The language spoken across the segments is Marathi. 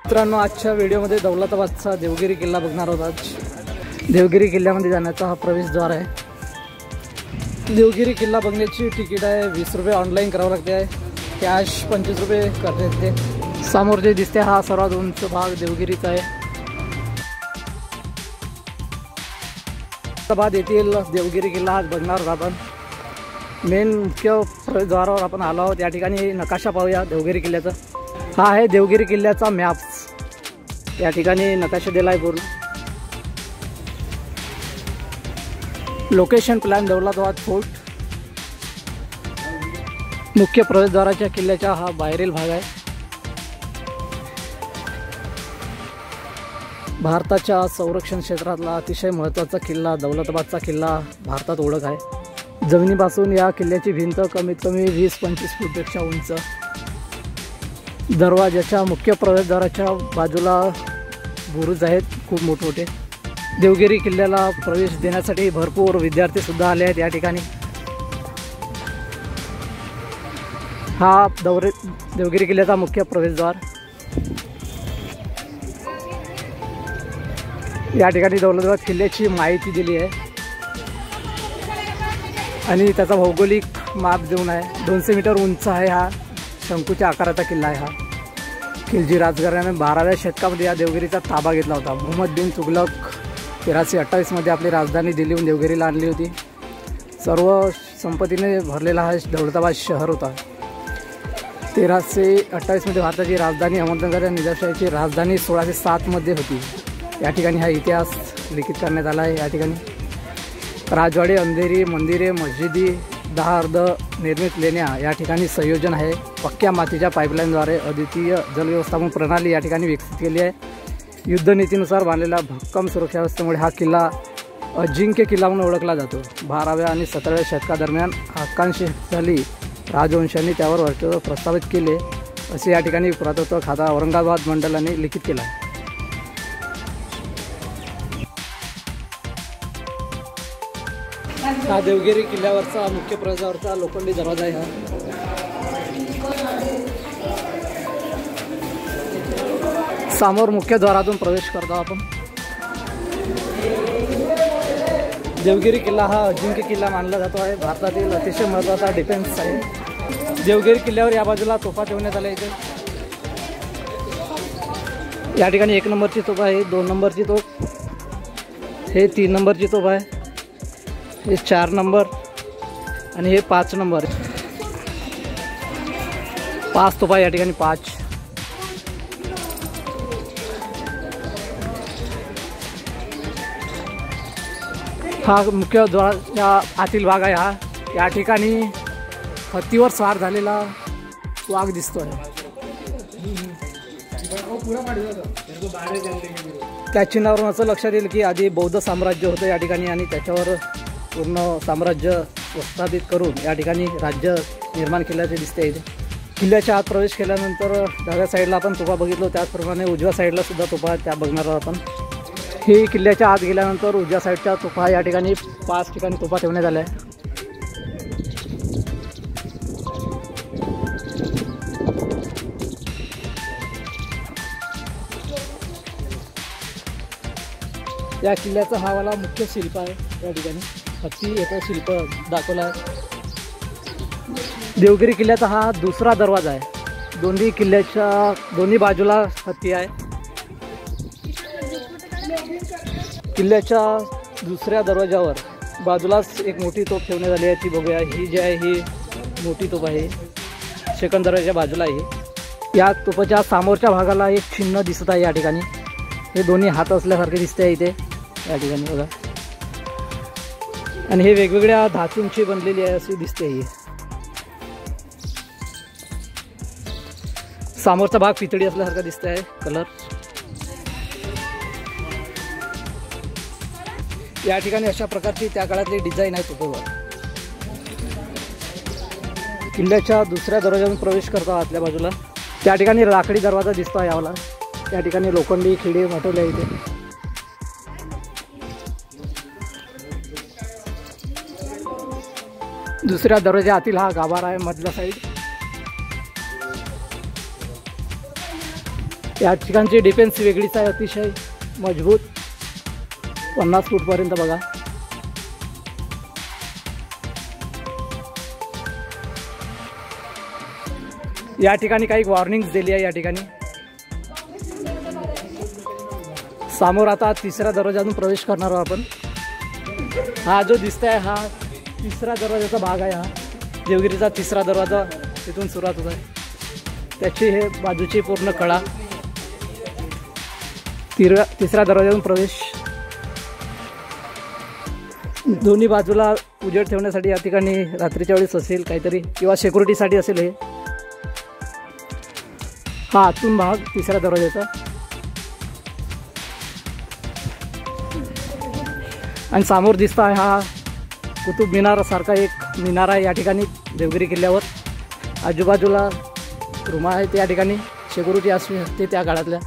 मित्रांनो, आजच्या व्हिडिओमध्ये दौलताबादचा देवगिरी किल्ला बघणार आहोत। आज देवगिरी किल्ल्यामध्ये जाण्याचा हा प्रवेशद्वार आहे। देवगिरी किल्ला बघण्याची तिकीट आहे 20 रुपये, ऑनलाईन करावं लागते आहे, कॅश 25 रुपये करता येते। समोर जे दिसते हा सर्वात उंच भाग देवगिरीचा आहे। दौलताबाद येथील देवगिरी किल्ला आज बघणार आहोत आपण। मेन मुख्य प्रवेशद्वारावर आपण आलो आहोत। या ठिकाणी नकाशा पाहूया देवगिरी किल्ल्याचा। हा आहे देवगिरी किल्ल्याचा मॅप। या ठिकाणी नकाशा दिला आहे पूर्ण। Location plan Daulatabad fort. मुख्य प्रवेशद्वाराच्या किल्ल्याचा हा बाहेरील भाग आहे। भारताच्या संरक्षण क्षेत्रातला अतिशय महत्त्वाचा किल्ला दौलताबादचा किल्ला भारतात ओळख आहे। जमिनीपासून या किल्ल्याची भिंत कमीत कमी 20-25 फूटपेक्षा उंच। दरवाजाच्या मुख्य प्रवेशद्वाराच्या बाजूला बुरुज आहेत खूप मोठमोठे। देवगिरी किल्ल्याला प्रवेश देण्यासाठी भरपूर विद्यार्थी सुद्धा आले आहेत। या ठिकाणी हा देवगिरी किल्ल्याचा मुख्य प्रवेशद्वार। या ठिकाणी दौलताबाद किल्ल्याची माहिती दिली आहे आणि त्याचा भौगोलिक माप देऊन आहे। 200 मीटर उंच आहे। हा शंकूच्या आकाराचा किल्ला आहे। हा खिलजी राजघराण्याने 12व्या शतकामध्ये या देवगिरीचा ताबा घेतला होता। मोहम्मद बिन तुगलक 1328 मध्ये आपली राजधानी दिल्लीहून देवगिरीला आणली होती। सर्व संपत्तीने भरलेला हा दौलताबाद शहर होता। 1328 मध्ये भारताची राजधानी अहमदनगर या निजामशाहीची राजधानी 1607 मध्ये होती। या ठिकाणी हा इतिहास लिखित करण्यात आला आहे। या ठिकाणी राजवाडे, अंधेरी, मंदिरे, मस्जिदी, 10 अर्ध निर्मित लेण्या या ठिकाणी संयोजन आहे। पक्क्या मातीच्या पाईपलाईनद्वारे अद्वितीय जलव्यवस्थापन प्रणाली या ठिकाणी विकसित केली आहे। युद्धनीतीनुसार बांधलेल्या भक्कम सुरक्षा व्यवस्थेमुळे हा किल्ला अजिंक्य किल्ला म्हणून ओळखला जातो। 12व्या आणि 17व्या शतकादरम्यान आकांक्षाशाली राजवंशांनी त्यावर वर्चस्व प्रस्थापित केले असे या ठिकाणी पुरातत्व खाता औरंगाबाद मंडळाने लिखित केला आहे। हा देवगिरी किल्ल्यावरचा मुख्य प्रवेशद्वाराचा लोखंडी दरवाजा आहे। हा समोर मुख्य द्वारातून प्रवेश करतो आपण। देवगिरी किल्ला हा अजिंक्य किल्ला मानला जातो आहे। भारतातील अतिशय महत्त्वाचा डिफेन्स आहे। देवगिरी किल्ल्यावर या बाजूला तोफा ठेवण्यात आल्या इथे। या ठिकाणी 1 नंबरची तोफ आहे, 2 नंबरची तोफ, हे 3 नंबरची तोफ आहे, हे 4 नंबर आणि हे 5 नंबर। 5 तोफा या ठिकाणी 5। हा मुख्य द्वाराच्या आतील भाग आहे। हा या ठिकाणी हत्तीवर स्वार झालेला वाघ दिसतोय। त्या चिन्हावरून असं लक्षात येईल की आधी बौद्ध साम्राज्य होतं या ठिकाणी आणि त्याच्यावर पूर्ण साम्राज्य प्रस्थापित करून या ठिकाणी राज्य निर्माण केल्याचे दिसते इथे। किल्ल्याच्या आत प्रवेश केल्यानंतर डाव्या साईडला आपण तोफा बघितलो, त्याचप्रमाणे उजव्या साईडला सुद्धा तोफा त्या बघणार आहोत आपण। हे किल्ल्याच्या आत गेल्यानंतर उजव्या साईडच्या तोफा या ठिकाणी 5 ठिकाणी तोफा ठेवण्यात आल्या आहे। या किल्ल्याचा हा वाला मुख्य शिल्प आहे। या ठिकाणी हत्ती याचं शिल्प दाखवलं आहे। देवगिरी किल्ल्याचा हा दुसरा दरवाजा आहे। दोन्ही किल्ल्याच्या दोन्ही बाजूला हत्ती आहे। किल्ल्याच्या दुसऱ्या दरवाजावर बाजूलाच एक मोठी तोफ ठेवण्यात आली आहे, ती बघूया। ही जी आहे ही मोठी तोफ आहे, सेकंड दरवाजाच्या बाजूला आहे। या तोफाच्या समोरच्या भागाला एक चिन्ह दिसत आहे। या ठिकाणी हे दोन्ही हात असल्यासारखे दिसते आहे इथे या ठिकाणी बघा। आणि हे वेगवेगळ्या धातूंची बनलेली आहे अशी दिसते ही। समोरचा भाग पितळी असल्यासारखा दिसत आहे कलर। या ठिकाणी अशा प्रकारची त्या काळातली डिझाईन आहे तोफेवर। किल्ल्याच्या दुसऱ्या दरवाजातून प्रवेश करतो आतल्या बाजूला। त्या ठिकाणी लाकडी दरवाजा दिसतो यावला. त्या ठिकाणी लोखंडी खिडे वाटवले इथे. दुसऱ्या दरवाजा आतील हा गाभारा आहे मधला साईड. या ठिकाणची डिफेन्स वेगळीच आहे, अतिशय मजबूत. 50 फूटपर्यंत बघा. या ठिकाणी काही वॉर्निंग्स दिली आहे. या ठिकाणी समोर आता तिसऱ्या दरवाजातून प्रवेश करणार आहोत आपण. हा जो दिसतोय हा तिसरा दरवाजाचा भाग आहे. हा देवगिरीचा तिसरा दरवाजा तिथून सुरुवात होत आहे. त्याची हे बाजूची पूर्ण कळा. तिसऱ्या दरवाजातून प्रवेश. दोन्ही बाजूला उजेड ठेवण्यासाठी या ठिकाणी रात्रीच्या वेळेस असेल काहीतरी किंवा सिक्युरिटीसाठी असेल हे. हा आतून भाग तिसऱ्या दरवाजाचा. आणि समोर दिसता आहे हा कुतुब मिनार सारखा एक मिनार आहे या ठिकाणी देवगिरी किल्ल्यावर. आजूबाजूला रूमा आहेत. या ठिकाणी सिक्युरिटी असते त्या काळातल्या.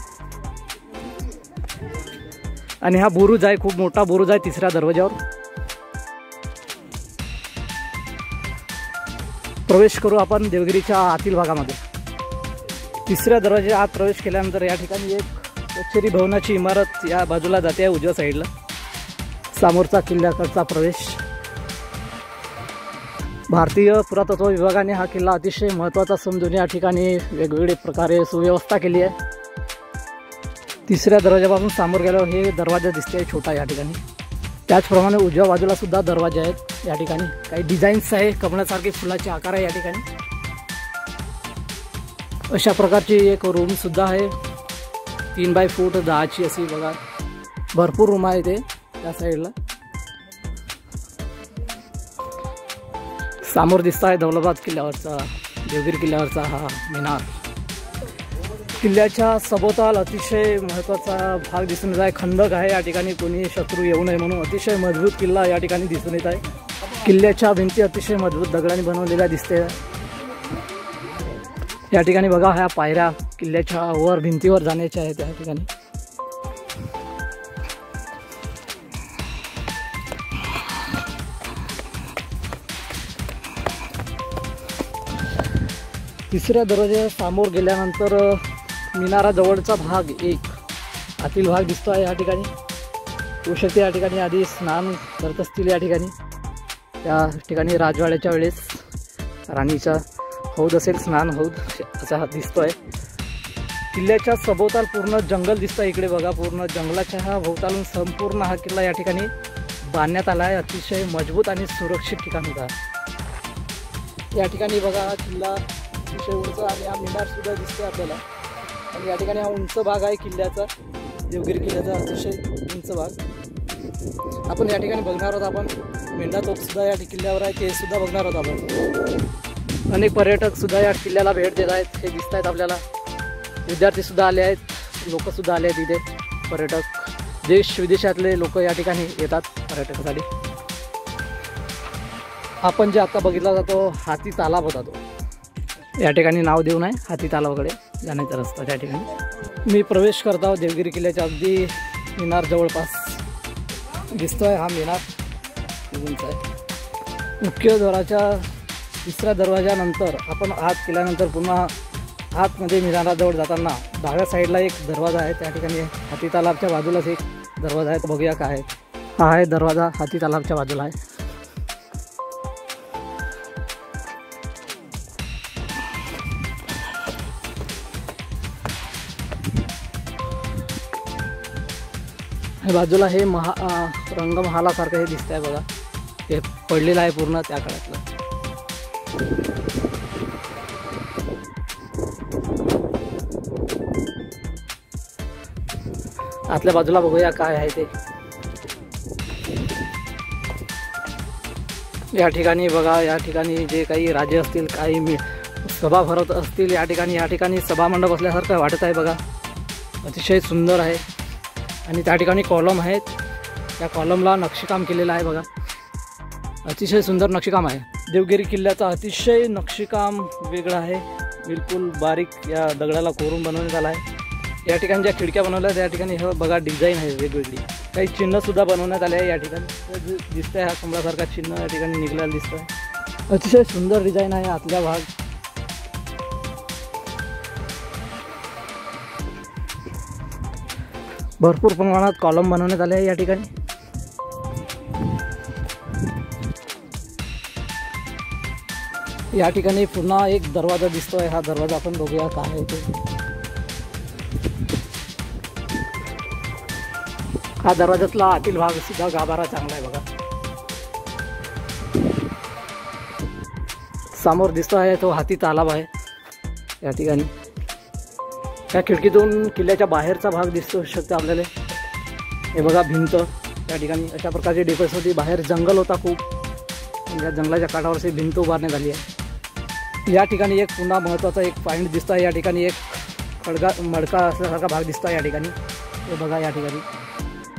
आणि हा बुरुज आहे, खूप मोठा बुरुज आहे तिसऱ्या दरवाजावर. प्रवेश करू आपण देवगिरीच्या आतील भागामध्ये. तिसऱ्या दरवाजा आत प्रवेश केल्यानंतर या ठिकाणी एक कचेरी भवनाची इमारत या बाजूला जाते आहे उजव्या साईडला. समोरचा किल्ल्याकडचा प्रवेश. भारतीय पुरातत्व विभागाने हा किल्ला अतिशय महत्त्वाचा समजून या ठिकाणी वेगवेगळ्या प्रकारे सुव्यवस्था केली आहे. तिसऱ्या दरवाजापासून समोर गेल्यावर हे दरवाजा दिसते छोटा या ठिकाणी. त्याचप्रमाणे उजव्या बाजूला सुद्धा दरवाजे आहेत या ठिकाणी. काही डिझाईन्स आहे, कमळासारखे फुलाचे आकार आहे या ठिकाणी. अशा प्रकारची एक रूम सुद्धा आहे 3 फूट 10ची अशी बघा. भरपूर रूम आहे ते त्या साईडला. समोर दिसत आहे दौलताबाद किल्ल्यावरचा देवगिरी किल्ल्यावरचा हा मिनार. किल्ल्याच्या सभोवताल अतिशय महत्त्वाचा भाग दिसून येत आहे. खंदक आहे या ठिकाणी, कोणी शत्रू येऊ नये म्हणून. अतिशय मजबूत किल्ला या ठिकाणी दिसून येत आहे. किल्ल्याच्या भिंती अतिशय मजबूत दगडांनी बनवलेल्या दिसते या ठिकाणी. बघा ह्या पायऱ्या किल्ल्याच्या वर भिंतीवर जाण्याच्या आहेत या ठिकाणी. तिसऱ्या दरवाजा समोर गेल्यानंतर मिनाराजवळचा भाग एक आतील भाग दिसतो आहे या ठिकाणी. होऊ शकते या ठिकाणी आधी स्नान करत असतील या ठिकाणी. त्या ठिकाणी राजवाड्याच्या वेळेस राणीचा हौद असेल, स्नान हौद असा हा दिसतो आहे. किल्ल्याच्या सभोवताल पूर्ण जंगल दिसतं इकडे बघा. पूर्ण जंगलाच्या हा भोवतालून संपूर्ण हा किल्ला या ठिकाणी बांधण्यात आला आहे. अतिशय मजबूत आणि सुरक्षित ठिकाण होता या ठिकाणी. बघा हा किल्ला अतिशय उंच आणि हा मिनार सुद्धा दिसते आपल्याला. आणि या ठिकाणी हा उंच भाग आहे किल्ल्याचा, देवगिरी किल्ल्याचा अतिशय उंच भाग. आपण या ठिकाणी बघणार आहोत. आपण मेंढा चौक सुद्धा या किल्ल्यावर आहे, ते सुद्धा बघणार आहोत आपण. अनेक पर्यटक सुद्धा या किल्ल्याला भेट देत आहेत, हे दिसत आहेत आपल्याला. विद्यार्थी सुद्धा आले आहेत, लोक सुद्धा आले आहेत इथे. पर्यटक देश विदेशातले लोक या ठिकाणी येतात पर्यटकासाठी. आपण जे आता बघितला जातो हाती तालाब होता तो या ठिकाणी नाव देऊन आहे. हाती तलावाकडे जाण्याचा रस्ता त्या ठिकाणी मी प्रवेश करत आहोत. देवगिरी किल्ल्याच्या अगदी मिनार जवळपास दिसतोय हा मिनार उंच आहे. मुख्य द्वाराच्या तिसऱ्या दरवाजानंतर आपण आत केल्यानंतर पुन्हा आतमध्ये मिनाराजवळ जाताना डाव्या साईडला एक दरवाजा आहे. त्या ठिकाणी हाती तलावाच्या बाजूलाच एक दरवाजा आहे, बघूया काय आहे. हा आहे दरवाजा हाती तलावाच्या बाजूला आहे. बाजूला हे रंगमहालासारखं हे दिसतंय बघा. हे पडलेलं आहे पूर्ण त्या काळातलं. आतल्या बाजूला बघूया काय आहे ते. या ठिकाणी बघा, या ठिकाणी जे काही राजे असतील, काही सभा भरत असतील या ठिकाणी सभामंडप असल्यासारखं वाटत आहे बघा. अतिशय सुंदर आहे. आणि त्या ठिकाणी कॉलम आहेत, त्या कॉलमला नक्षीकाम केलेलं आहे बघा. अतिशय सुंदर नक्षीकाम आहे. देवगिरी किल्ल्याचा अतिशय नक्षीकाम वेगळं आहे. बिलकुल बारीक या दगडाला कोरून बनवण्यात आला आहे। या ठिकाणी ज्या खिडक्या बनवल्या त्या ठिकाणी हे बघा डिझाईन आहे वेगवेगळी, काही चिन्हसुद्धा बनवण्यात आले आहे। या ठिकाणी दिसतंय हा कमळासारखा चिन्ह या ठिकाणी निघालेला दिसतोय। अतिशय सुंदर डिझाईन आहे आतला भाग। भरपूर प्रमाणात कॉलम बनवण्यात आले आहे या ठिकाणी। या ठिकाणी पुन्हा एक दरवाजा दिसतोय, हा दरवाजा आपण बघूया काय आहे ते। हा दरवाजातला आतील भाग सुद्धा गाभारा चांगला आहे बघा। समोर दिसतो आहे तो हाती तालाब आहे या ठिकाणी। या खिडकीतून किल्ल्याच्या बाहेरचा भाग दिसतो शकतो आपल्याला। हे बघा भिंत या ठिकाणी अशा प्रकारची डिफेन्स होती, बाहेर जंगल होता खूप, या जंगलाच्या काठावरची भिंत उभारण्यात आली आहे। या ठिकाणी एक पुन्हा महत्त्वाचा एक पॉईंट दिसतो आहे, या ठिकाणी एक मडका असल्यासारखा भाग दिसतो आहे या ठिकाणी। हे बघा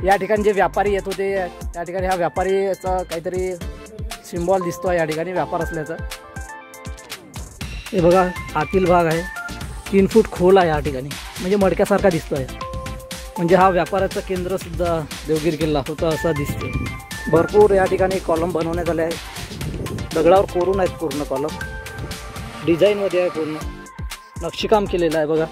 या ठिकाणी जे व्यापारी येत होते त्या ठिकाणी हा व्यापारीचा काहीतरी सिम्बॉल दिसतो आहे या ठिकाणी व्यापार असल्याचा। हे बघा आतील भाग आहे, 3 फूट खोल आहे या ठिकाणी, म्हणजे मडक्यासारखा दिसतो आहे, म्हणजे हा व्यापाराचं केंद्रसुद्धा देवगिरी किल्ला होता असं दिसते। भरपूर या ठिकाणी कॉलम बनवण्यात आले आहे, दगडावर कोरून आहेत पूर्ण कॉलम, डिझाईनमध्ये आहे, पूर्ण नक्षीकाम केलेलं आहे बघा।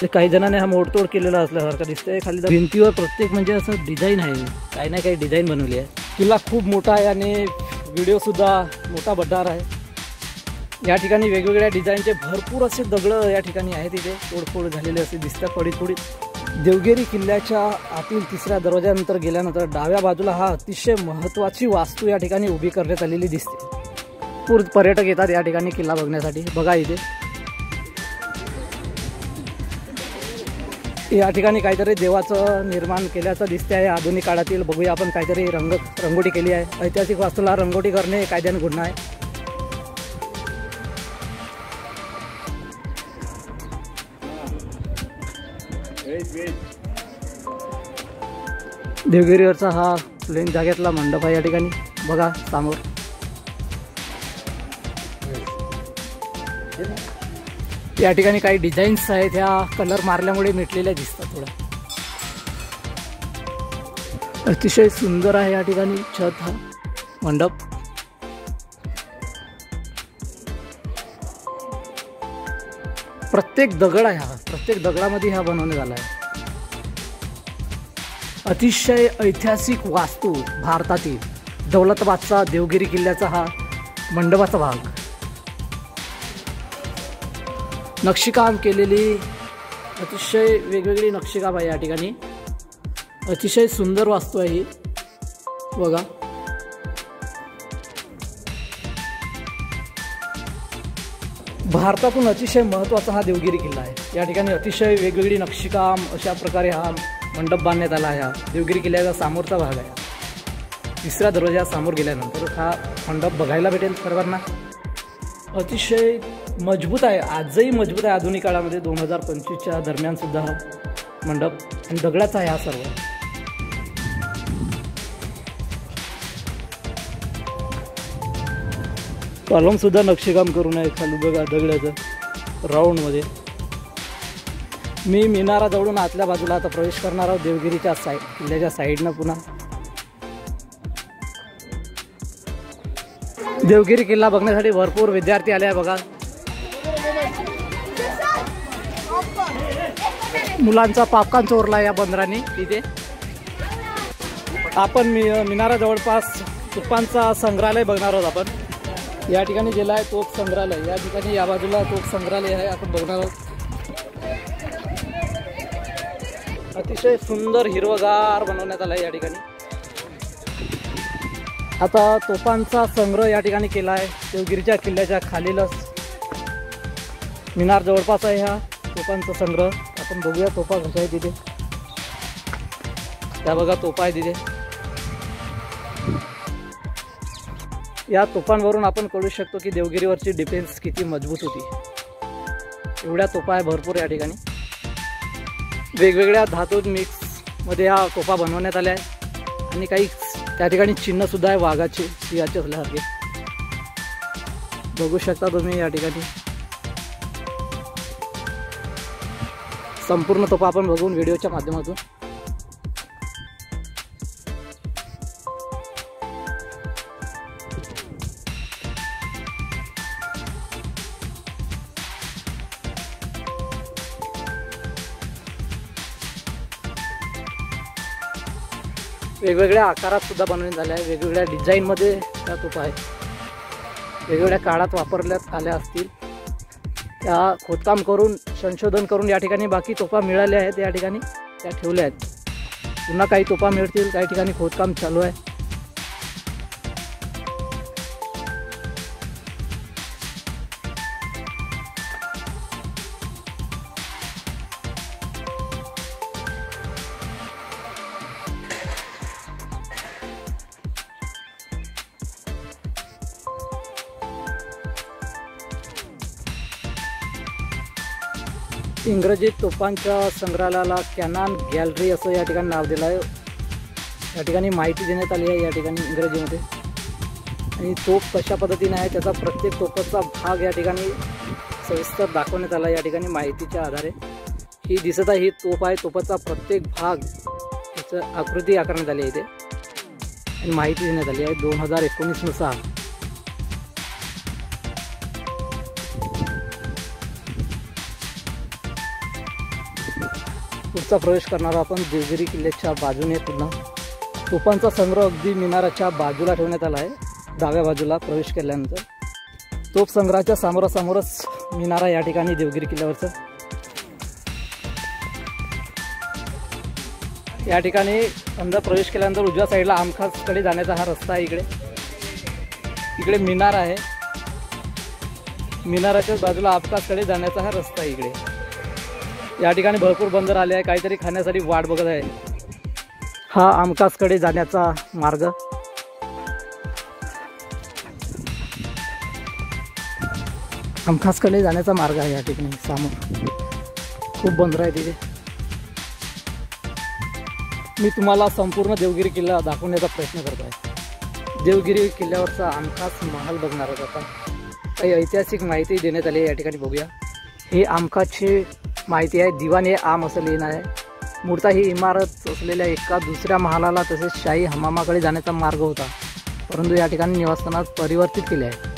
ते काही जणांनी हा मोडतोड केलेला असल्यासारखं दिसतंय। खाली भिंतीवर प्रत्येक म्हणजे असं डिझाईन आहे, काही ना काही डिझाईन बनवली आहे। किल्ला खूप मोठा आहे आणि व्हिडिओसुद्धा मोठा बड्डार आहे। या ठिकाणी वेगवेगळ्या डिझाईनचे भरपूर असे दगड या ठिकाणी आहेत, इथे तोडफोड झालेले असे दिसतात पडीत पडीत। देवगिरी किल्ल्याच्या आतील 3ऱ्या दरवाजानंतर गेल्यानंतर डाव्या बाजूला हा अतिशय महत्त्वाची वास्तू या ठिकाणी उभी करण्यात आलेली दिसते। पूर्ण पर्यटक येतात या ठिकाणी किल्ला बघण्यासाठी। बघा इथे या ठिकाणी काहीतरी देवाचं निर्माण केल्याचं दिसते आहे आधुनिक काळातील। बघूया आपण काहीतरी रंगोटी केली आहे। ऐतिहासिक वास्तूला रंगोटी करणे कायद्याने गुन्हा आहे। देवगिरीवरचा हा प्लेन जागेतला मंडप आहे या ठिकाणी बघा समोर। या ठिकाणी काही डिझाईन्स आहेत, ह्या कलर मारल्यामुळे मिटलेल्या दिसतात थोडा। अतिशय सुंदर आहे या ठिकाणी छत हा मंडप। प्रत्येक दगड आहे हा, प्रत्येक दगडामध्ये हा बनवण्यात आला आहे। अतिशय ऐतिहासिक वास्तू भारतातील दौलताबादचा देवगिरी किल्ल्याचा हा मंडपाचा भाग। नक्षीकाम केलेली अतिशय वेगवेगळी नक्षीकाम आहे या ठिकाणी। अतिशय सुंदर वास्तू आहे ही बघा। भारतातून अतिशय महत्त्वाचा हा देवगिरी किल्ला आहे। या ठिकाणी अतिशय वेगवेगळी नक्षीकाम अशा प्रकारे हा मंडप बांधण्यात आला आहे। हा देवगिरी किल्ल्याचा समोरचा भाग आहे। 3ऱ्या दरवाजा समोर गेल्यानंतर हा मंडप बघायला भेटेल सर्वांना। अतिशय मजबूत आहे, आजही मजबूत आहे आधुनिक काळामध्ये। 2025च्या दरम्यान सुद्धा हा मंडप आणि दगडाचा आहे हा सर्व। कॉलम सुद्धा नक्षीकाम करून आहे खाली बघा दगडाचं राऊंडमध्ये। मी मिनारा जवळून आतल्या बाजूला आता प्रवेश करणार आहोत देवगिरीच्या किल्ल्याच्या साईडनं। पुन्हा देवगिरी किल्ला बघण्यासाठी भरपूर विद्यार्थी आले आहे बघा। मुलांचा पॉपकॉर्न चोरला या बंदराने तिथे। आपण मिनारा जवळपास तोफांचा संग्रहालय बघणार आहोत आपण। या ठिकाणी गेला आहे तोफ संग्रहालय, या ठिकाणी या बाजूला तोफ संग्रहालय आहे, आपण बघणार आहोत। अतिशय सुंदर हिरवगार बनवण्यात आला आहे या ठिकाणी। आता तोफांचा संग्रह या ठिकाणी केला आहे देवगिरीच्या किल्ल्याच्या खालीलच मिनार जवळपास आहे हा तोफांचा संग्रह। आपण बघूया तोफा कशा आहे तिथे, त्या बघा तोफा आहे तिथे। या तोफांवरून आपण कळू शकतो की देवगिरीवरची डिफेन्स किती मजबूत होती। एवढ्या तोफा आहे भरपूर या ठिकाणी। वेगवेगळ्या धातू मिक्समध्ये या तोफा बनवण्यात आल्या आहेत आणि काही त्या ठिकाणी चिन्हसुद्धा आहे वाघाचे, सिंहाचे असल्यासारखे। बघू शकता तुम्ही या ठिकाणी संपूर्ण तोफा आपण बघून व्हिडिओच्या माध्यमातून वेगवेगळ्या आकारात सुद्धा बनवण्यात आल्या आहे, वेगवेगळ्या डिझाईनमध्ये त्या तोफा आहेत, वेगवेगळ्या काळात वापरण्यात आल्या असतील त्या खोदकाम करून संशोधन करून या ठिकाणी बाकी तोफा मिळाल्या आहेत, या ठिकाणी त्या ठेवल्या आहेत. पुन्हा काही तोफा मिळतील, काही ठिकाणी खोदकाम चालू आहे. इंग्रजी तोफांच्या संग्रहालयाला कॅनॉन गॅलरी असं या ठिकाणी नाव दिलं आहे. या ठिकाणी माहिती देण्यात आली आहे या ठिकाणी इंग्रजीमध्ये, आणि तोफ कशा पद्धतीने आहे त्याचा प्रत्येक तोफाचा भाग या ठिकाणी सविस्तर दाखवण्यात आला या ठिकाणी माहितीच्या आधारे. ही दिसत आहे ही तोफ आहे, तोफाचा प्रत्येक भाग त्याचं आकृती आकारण्यात आली आहे इथे आणि माहिती देण्यात आली आहे 2019 नुसार. पुढचा प्रवेश करणार आपण देवगिरी किल्ल्याच्या बाजूने. पुन्हा तोफांचा संग्रह अगदी मिनाराच्या बाजूला ठेवण्यात आला आहे, डाव्या बाजूला प्रवेश केल्यानंतर. तोफ संग्रहाच्या समोरासमोरच मिनारा या ठिकाणी देवगिरी किल्ल्यावरचं. या ठिकाणी अंदर प्रवेश केल्यानंतर उजव्या साईडला आमखासकडे जाण्याचा हा रस्ता आहे. इकडे मिनार आहे, मिनाराच्या बाजूला आमखासकडे जाण्याचा हा रस्ता आहे. इकडे या ठिकाणी भरपूर बंदर आले आहे, काहीतरी खाण्यासाठी वाट बघत आहे. हा आमखासकडे जाण्याचा मार्ग. आमखासकडे जाण्याचा मार्ग आहे या ठिकाणी. समोर खूप बंदर आहे तिथे. मी तुम्हाला संपूर्ण देवगिरी किल्ला दाखवण्याचा प्रयत्न करतो आहे. देवगिरी किल्ल्यावरचा आमखास महाल बघणार आहोत आता. काही ऐतिहासिक माहिती देण्यात आली आहे या ठिकाणी, बघूया. ही आमखासची माहिती आहे. दिवाण आम असं लिहिणं आहे. मूळतः ही इमारत असलेल्या एका दुसऱ्या महालाला तसेच शाही हमामाकडे जाण्याचा मार्ग होता, परंतु या ठिकाणी निवासस्थानात परिवर्तित केले आहे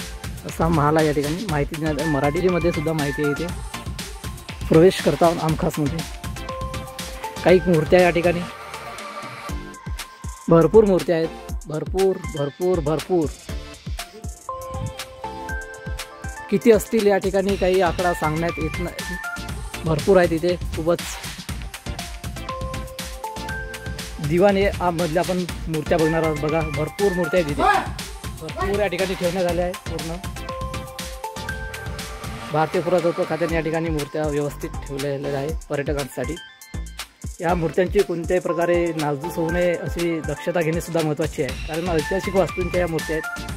असा महाल या ठिकाणी माहिती देण्यात आहे. मराठीमध्ये सुद्धा माहिती आहे. इथे प्रवेश करता आमखासमध्ये काही मूर्त्या या ठिकाणी, भरपूर मूर्त्या आहेत, भरपूर भरपूर भरपूर. किती असतील या ठिकाणी काही आकडा सांगण्यात येत नाही, भरपूर आहे तिथे खूपच. दिवाण मधल्या आपण मूर्त्या बघणार आहोत. बघा भरपूर मूर्त्या आहेत तिथे, भरपूर या ठिकाणी ठेवण्यात आल्या आहे. पूर्ण भारतीय पुरातत्व खात्याने या ठिकाणी मूर्त्या व्यवस्थित ठेवलेल्या आहे पर्यटकांसाठी. या मूर्त्यांची कोणत्याही प्रकारे नासधूस होऊ नये अशी दक्षता घेणे सुद्धा महत्त्वाची आहे, कारण ऐतिहासिक वास्तूंच्या या मूर्त्या आहेत.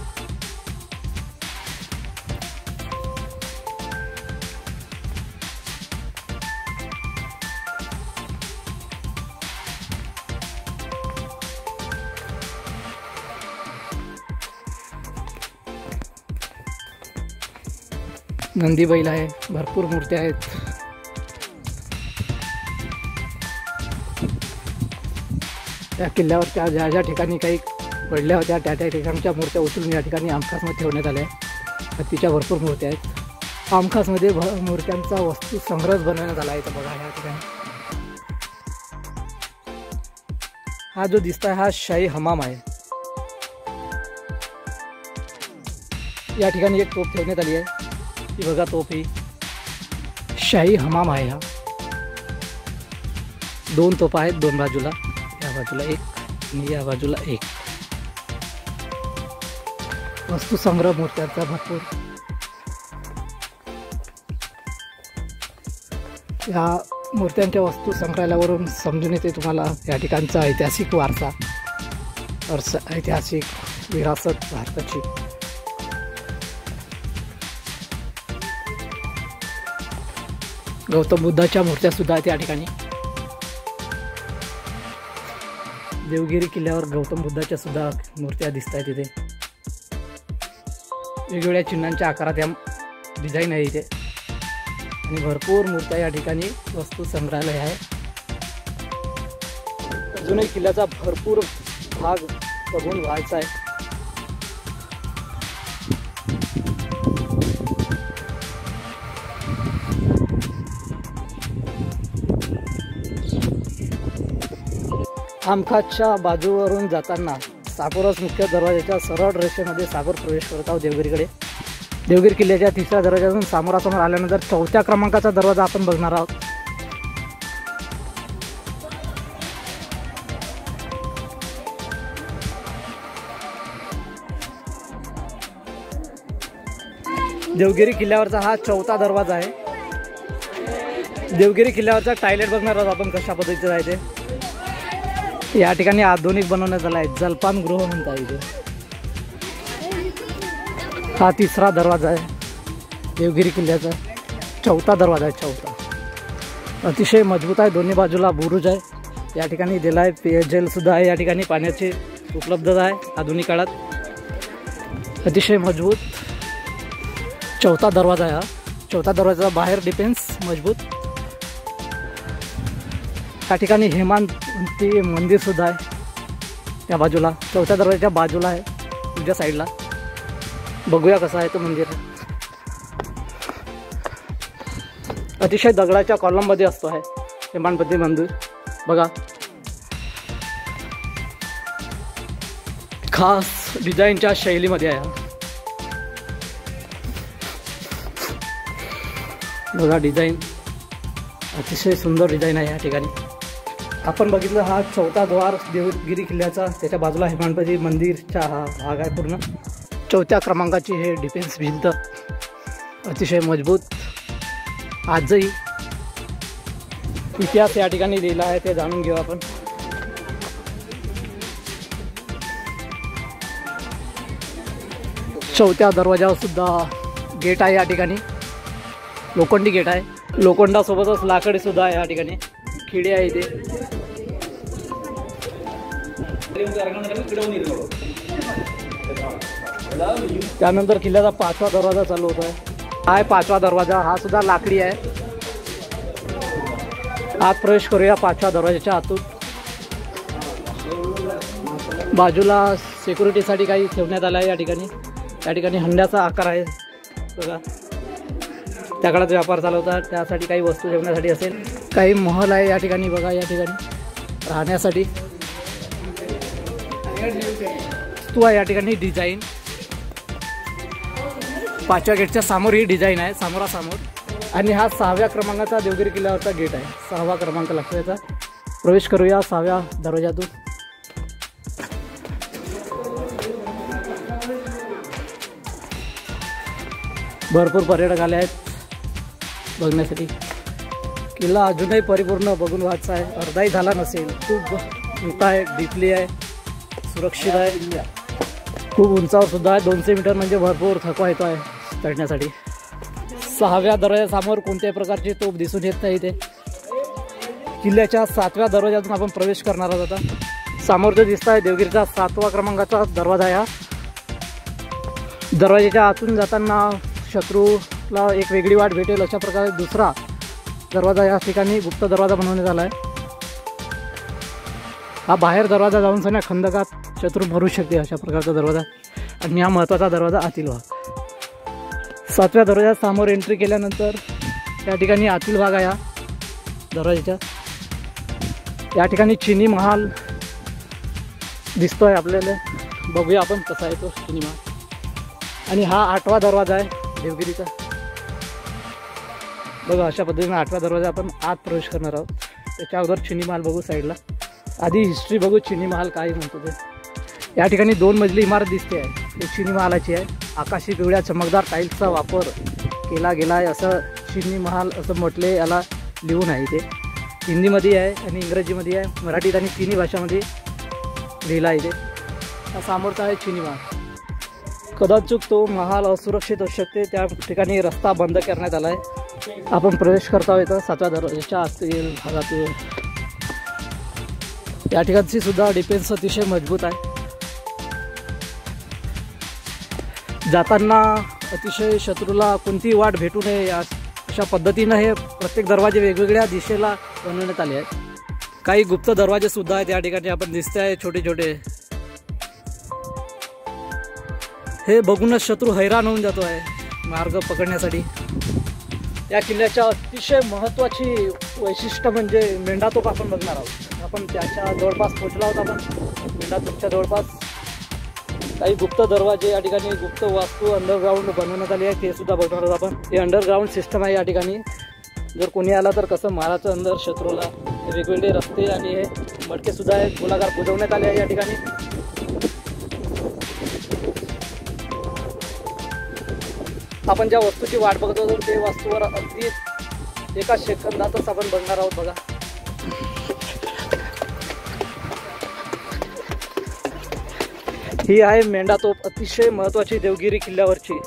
नंदी बैल आहे, भरपूर मूर्त्या आहेत. त्या किल्ल्यावर ज्या ज्या ठिकाणी काही पडल्या होत्या त्या त्या ठिकाणच्या मूर्त्या उचलून या ठिकाणी आमखासमध्ये ठेवण्यात आल्या आहे. हत्तीच्या भरपूर मूर्त्या आहेत. आमखासमध्ये मूर्त्यांचा वस्तू संग्रह बनवण्यात आला आहे. तर बघा या ठिकाणी हा जो दिसतोय हा शाही हमाम आहे. या ठिकाणी एक तोफ ठेवण्यात आली आहे. ही बघा तोफ, ही शाही हमाम आहे. हा 2 तोफा आहेत, 2 बाजूला, या बाजूला एक आणि या बाजूला एक. वस्तू संग्रह मूर्त्यांचा भरपूर. या मूर्त्यांच्या वस्तू संग्रहालयावरून समजून येते तुम्हाला या ठिकाणचा ऐतिहासिक वारसा, ऐतिहासिक विरासत भारताची. गौतम बुद्धाच्या मूर्त्या सुद्धा आहेत या ठिकाणी. देवगिरी किल्ल्यावर गौतम बुद्धाच्या सुद्धा मूर्त्या दिसत आहेत तिथे. वेगवेगळ्या चिन्हांच्या आकारात या डिझाईन आहे इथे आणि भरपूर मूर्त्या या ठिकाणी वस्तू संग्रहालय आहे. अजूनही किल्ल्याचा भरपूर भाग बघून व्हायचा आहे. खामखातच्या बाजूवरून जाताना साकोरस मुख्य दरवाजाच्या सरळ रेषेमध्ये साकोर प्रवेश करत आहोत देवगिरीकडे. देवगिरी किल्ल्याच्या 3ऱ्या दरवाजातून समोरासमोर आल्यानंतर 4थ्या क्रमांकाचा दरवाजा आपण बघणार आहोत. देवगिरी किल्ल्यावरचा हा 4था दरवाजा आहे. देवगिरी किल्ल्यावरचा टॉयलेट बघणार आहोत आपण कशा पद्धतीचं आहे ते. या ठिकाणी आधुनिक बनवण्यात आला आहे, जलपान गृह म्हणता येईल. हा 3रा दरवाजा आहे देवगिरी किल्ल्याचा. 4था दरवाजा आहे, 4था. अतिशय मजबूत आहे. दोन्ही बाजूला बुरुज आहे. या ठिकाणी दिला आहे पेयजल सुद्धा आहे. या ठिकाणी पाण्याची उपलब्धता आहे आधुनिक काळात. अतिशय मजबूत 4था दरवाजा आहे हा. 4था दरवाजा बाहेर डिफेन्स मजबूत. त्या ठिकाणी हेमांती मंदिर सुद्धा आहे त्या बाजूला. 4थ्या दरवाजाच्या बाजूला आहे तुझ्या साईडला. बघूया कसं आहे तो मंदिर. अतिशय दगडाच्या कॉलममध्ये असतो आहे हेमांती मंदिर. बघा खास डिझाईनच्या शैलीमध्ये आहे. बघा डिझाईन अतिशय सुंदर डिझाईन आहे या ठिकाणी. आपण बघितलं हा 4था द्वार देवगिरी किल्ल्याचा. त्याच्या बाजूला हेमांती मंदिरचा हा भाग आहे पूर्ण. 4थ्या क्रमांकाची हे डिफेन्स भिंत अतिशय मजबूत. आजही इतिहास या ठिकाणी लिहिला आहे ते जाणून घेऊ आपण. चौथ्या दरवाजावर सुद्धा गेट आहे या ठिकाणी. लोखंडी गेट आहे. लोखंडासोबतच लाकडी सुद्धा आहे या ठिकाणी. खिडे आहे इथे. त्यानंतर किल्ल्याचा 5वा दरवाजा चालू होत आहे. हा आहे 5वा दरवाजा. हा सुद्धा लाकडी आहे. आत प्रवेश करूया 5व्या दरवाजाच्या आतून. बाजूला सिक्युरिटीसाठी काही ठेवण्यात आलं आहे या ठिकाणी. त्या ठिकाणी हंड्याचा आकार आहे बघा. त्या काळात व्यापार चालवतात त्यासाठी काही वस्तू ठेवण्यासाठी असेल. काही महल आहे या ठिकाणी बघा. या ठिकाणी राहण्यासाठी वस्तू आहे या ठिकाणी. डिझाईन 5व्या गेटच्या समोर ही डिझाईन आहे समोरासमोर. आणि हा 6व्या क्रमांकाचा देवगिरी किल्ल्यावरचा गेट आहे. 6वा क्रमांक लक्षात. प्रवेश करूया 6व्या दरवाजातून. भरपूर पर्यटक आले आहेत बघण्यासाठी. किल्ला अजूनही परिपूर्ण बघून व्हायचा आहे. अर्धाही झाला नसेल. खूप मोठा आहे, डीपली आहे, सुरक्षित आहे. खूप उंचावर सुद्धा आहे. 200 मीटर म्हणजे भरपूर थकवा येतो आहे चढण्यासाठी. 6व्या दरवाजासमोर कोणत्याही प्रकारची तोफ दिसून येत नाही इथे. किल्ल्याच्या 7व्या दरवाजातून आपण प्रवेश करणार आहोत आता. समोर जो दिसत आहे देवगिरीचा 7वा क्रमांकाचा दरवाजा आहे हा. दरवाजाच्या आतून जाताना शत्रूला एक वेगळी वाट भेटेल अशा प्रकारे दुसरा दरवाजा या ठिकाणी गुप्त दरवाजा बनवण्यात आला आहे. हा बाहेर दरवाजा जाऊन सण्या खंदकात शत्रू भरू शकते अशा प्रकारचा दरवाजा. आणि हा महत्त्वाचा दरवाजा आतील भाग. 7व्या दरवाजासमोर एंट्री केल्यानंतर या ठिकाणी आतील भाग आहे हा दरवाजाच्या. या ठिकाणी चिनी महाल दिसतोय आपल्याला. बघूया आपण कसा आहे तो चिनी महाल. आणि हा 8वा दरवाजा आहे देवगिरीचा. बघा अशा पद्धतीने 8वा दरवाजा आपण आत प्रवेश करणार आहोत. त्याच्या अगोदर चिनी महाल बघू साईडला. आधी हिस्ट्री बघू चिनी महाल काय म्हणतो ते. या ठिकाणी 2 मजली इमारत दिसते आहे. ते चिनी महालाची आहे. आकाशी पिवळ्या चमकदार टाईल्सचा वापर केला गेला आहे असं चिनी महाल असं म्हटले. याला लिहून आहे इथे. हिंदीमध्ये आहे आणि इंग्रजीमध्ये आहे. मराठीत आणि चिनी भाषामध्ये लिहिला आहे इथे. हा समोरचा आहे चिनी महाल. कदाचित तो महाल असुरक्षित असू शकते. त्या ठिकाणी रस्ता बंद करण्यात आला आहे. आपण प्रवेश करता येतं 7व्या दरवाजाच्या आतील भागातून. या ठिकाणची सुद्धा डिफेन्स अतिशय मजबूत आहे. जाताना अतिशय शत्रूला कोणतीही वाट भेटू नये अशा पद्धतीनं हे प्रत्येक दरवाजे वेगवेगळ्या दिशेला बनवण्यात आले आहेत। काही गुप्त दरवाजे सुद्धा आहेत या ठिकाणी आपण दिसत आहे छोटे छोटे। हे बघूनच शत्रू हैराण होऊन जातो आहे मार्ग पकडण्यासाठी। या किल्ल्याच्या अतिशय महत्त्वाची वैशिष्ट्य म्हणजे मेंढातोप आपण बघणार आहोत। आपण त्याच्या जवळपास पोहोचलो आहोत। आपण मेंढातोपच्या जवळपास काही गुप्त दरवाजे या ठिकाणी गुप्त वास्तू अंडरग्राऊंड बनवण्यात आली आहे ते सुद्धा बघणार आहोत आपण। हे अंडरग्राऊंड सिस्टम आहे या ठिकाणी। जर कोणी आला तर कसं मारायचं अंदर शत्रूला। वेगवेगळे रस्ते आणि हे मडके सुद्धा आहेत, गोलाकार बुजवण्यात आले आहे या ठिकाणी। आपण ज्या वस्तूची वाट बघत होतो ते वस्तूवर अगदी एका सेकंदातच आपण बघणार आहोत। बघा ही आहे मेंढातोप, अतिशय महत्त्वाची देवगिरी किल्ल्यावरची।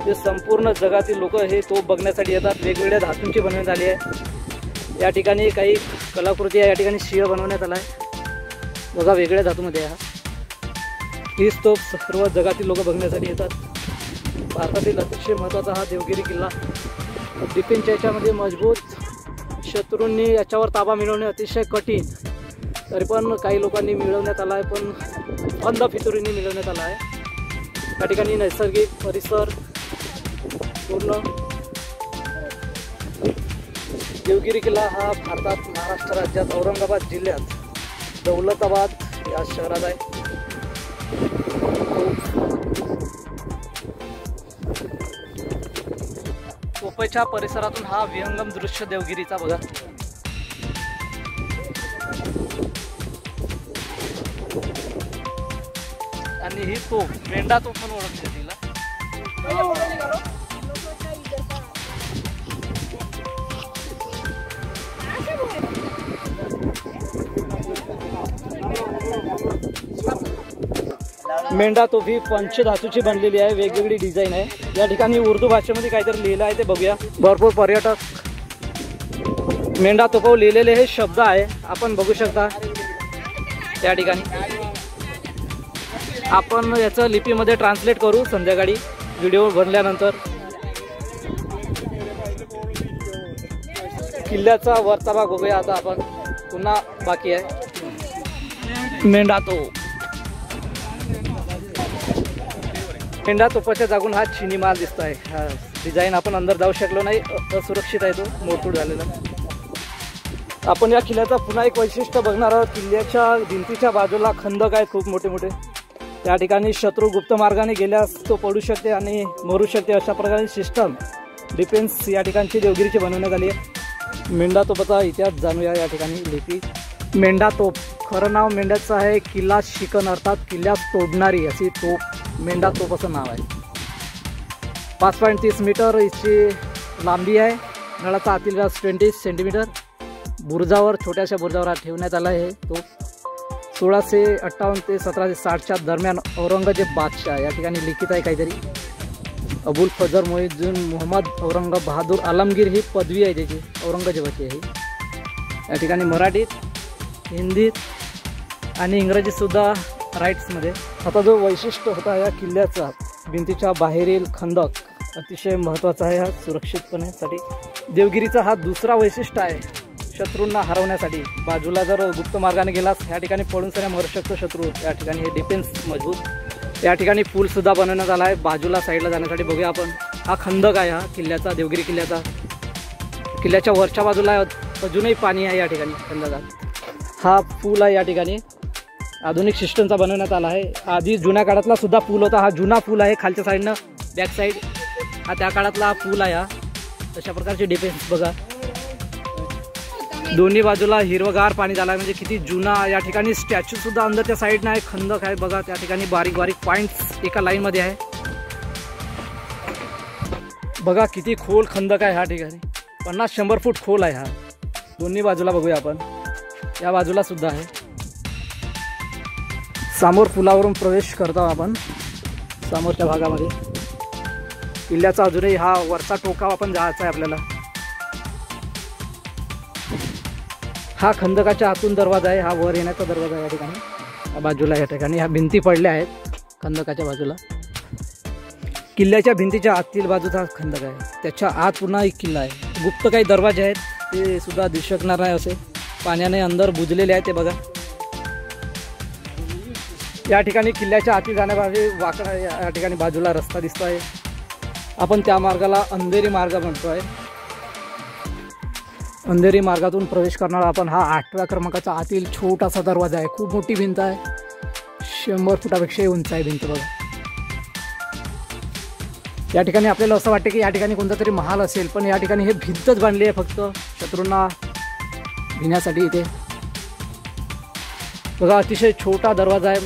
जे संपूर्ण जगातील लोक हे तोप बघण्यासाठी येतात। वेगवेगळ्या धातूंची बनवण्यात आली आहे। या ठिकाणी काही कलाकृती आहे, या ठिकाणी शिळ बनवण्यात आला आहे बघा वेगळ्या धातूमध्ये। हीच तोप सर्व जगातील लोक बघण्यासाठी येतात। भारतातील अतिशय महत्त्वाचा हा देवगिरी किल्ला डिफेन्सच्या याच्यामध्ये मजबूत, शत्रूंनी याच्यावर ताबा मिळवणे अतिशय कठीण, तरी पण काही लोकांनी मिळवण्यात आला आहे, पण बंद फितुरीने मिळवण्यात आला आहे। या ठिकाणी नैसर्गिक परिसर पूर्ण। देवगिरी किल्ला हा भारतात महाराष्ट्र राज्यात औरंगाबाद जिल्ह्यात दौलताबाद या शहरात आहे। तोफेच्या परिसरातून हा विहंगम दृश्य देवगिरीचा बघा। आणि ही तोफ मेंढा तोफ म्हणून ओळखते तिला। मेंढा तोफ ही पंचधातूची बनलेली आहे, वेगवेगळी डिझाईन आहे। या ठिकाणी उर्दू भाषेमध्ये काहीतरी लिहिलं आहे ते बघूया। भरपूर पर्यटक मेंढा तोफावर लिहिलेले हे शब्द आहे, आपण बघू शकता या ठिकाणी। आपण याचं लिपीमध्ये ट्रान्सलेट करू संध्याकाळी व्हिडिओ बनल्यानंतर। किल्ल्याचा वरचा भाग बघूया आता आपण, पुन्हा बाकी आहे मेंढा तोफ। मेंढा तोफाच्या जागून हा चिनी माल दिसतो आहे। हा डिझाईन आपण अंदर जाऊ शकलो नाही, असुरक्षित आहे, तो मोडतोड झालेला। आपण या किल्ल्याचा पुन्हा एक वैशिष्ट्य बघणार आहोत। किल्ल्याच्या भिंतीच्या बाजूला खंदक आहेत खूप मोठे मोठे। त्या ठिकाणी शत्रू गुप्त मार्गाने गेल्यास तो पडू शकते आणि मरू शकते, अशा प्रकारे सिस्टम डिफेन्स या ठिकाणची देवगिरीची बनवण्यात आली आहे। मेंढा तोफाचा इतिहास जाणूया या ठिकाणी लिपी। मेंढा तोफ खरं नाव मेंढ्याचं आहे किल्ला शिकन, अर्थात किल्ल्यास तोडणारी अशी तोफ मेंढा तोफ असं नाव आहे। 5.30 मीटर हिची लांबी आहे। नळाचा आतील व्यास 20 सेंटीमीटर। बुरुजावर छोट्याशा बुरुजावर ठेवण्यात आला आहे। तो 1658 ते 1760च्या दरम्यान औरंगजेब बादशाह या ठिकाणी लिखित आहे काहीतरी। अबुल फजर मोहिउद्दीन मोहम्मद औरंगाबाद बहादूर आलमगीर ही पदवी आहे त्याची, औरंगजेबाची आहे। या ठिकाणी मराठीत, हिंदीत आणि इंग्रजीत सुद्धा राईट्समध्ये। आता जो वैशिष्ट्य होता या किल्ल्याचा, भिंतीच्या बाहेरील खंदक अतिशय महत्त्वाचा आहे हा सुरक्षितपणेसाठी। देवगिरीचा हा दुसरा वैशिष्ट्य आहे शत्रूंना हरवण्यासाठी। बाजूला जर गुप्त मार्गाने गेलास या ठिकाणी पळून सऱ्या मरू शकतो शत्रू। या ठिकाणी हे डिफेन्स मजबूत। या ठिकाणी पूल सुद्धा बनवण्यात आला आहे बाजूला साईडला जाण्यासाठी। बघूया आपण, हा खंदक आहे हा किल्ल्याचा, देवगिरी किल्ल्याचा। किल्ल्याच्या वरच्या बाजूला अजूनही पाणी आहे या ठिकाणी खंदकात। हा पूल आहे या ठिकाणी, आधुनिक सिस्टमचा बनवण्यात आला आहे। आधी जुन्या काळातला सुद्धा पूल होता, हा जुना पूल आहे खालच्या साईडनं बॅक साईड। हा त्या काळातला हा पूल आहे। हा अशा प्रकारचे डिफेन्स बघा, दोन्ही बाजूला हिरवगार पाणी झालं आहे, म्हणजे किती जुना। या ठिकाणी स्टॅच्यू सुद्धा अंदर त्या साईडनं आहे, खंदक आहे बघा। त्या ठिकाणी बारीक बारीक पॉईंट्स एका लाईनमध्ये आहे बघा, किती खोल खंदक आहे ह्या ठिकाणी। 50-100 फूट खोल आहे हा। दोन्ही बाजूला बघूया आपण, या बाजूला सुद्धा आहे। समोर पुलावरून प्रवेश करतो आपण समोरच्या भागामध्ये। किल्ल्याचा अजूनही हा वरचा टोकाव आपण जायचा आहे आपल्याला। हा खंदकाच्या आतून दरवाजा आहे, हा वर येण्याचा दरवाजा आहे या ठिकाणी। या बाजूला या ठिकाणी ह्या भिंती पडल्या आहेत खंदकाच्या बाजूला। किल्ल्याच्या भिंतीच्या आतील बाजूचा खंदक आहे, त्याच्या आत पुन्हा एक किल्ला आहे. गुप्त काही दरवाजे आहेत ते सुद्धा दिसू शकणार नाही, असे पाण्याने अंदर बुजलेले आहे ते बघा. या ठिकाणी किल्ल्याच्या आतील जाण्याबाबी वाकडा या ठिकाणी बाजूला रस्ता दिसतो आहे. आपण त्या मार्गाला अंधेरी मार्ग म्हणतो आहे. अंधेरी मार्गातून प्रवेश करणारा आपण हा 8व्या क्रमांकाचा आतील छोटासा दरवाजा आहे. खूप मोठी भिंत आहे, 100 फुटापेक्षाही उंच आहे भिंत बघा. या ठिकाणी आपल्याला असं वाटतं की या ठिकाणी कोणता तरी महाल असेल, पण या ठिकाणी हे भिंतच बांधली आहे फक्त शत्रूंना भिण्यासाठी. इथे बघा अतिशय छोटा दरवाजा आहे.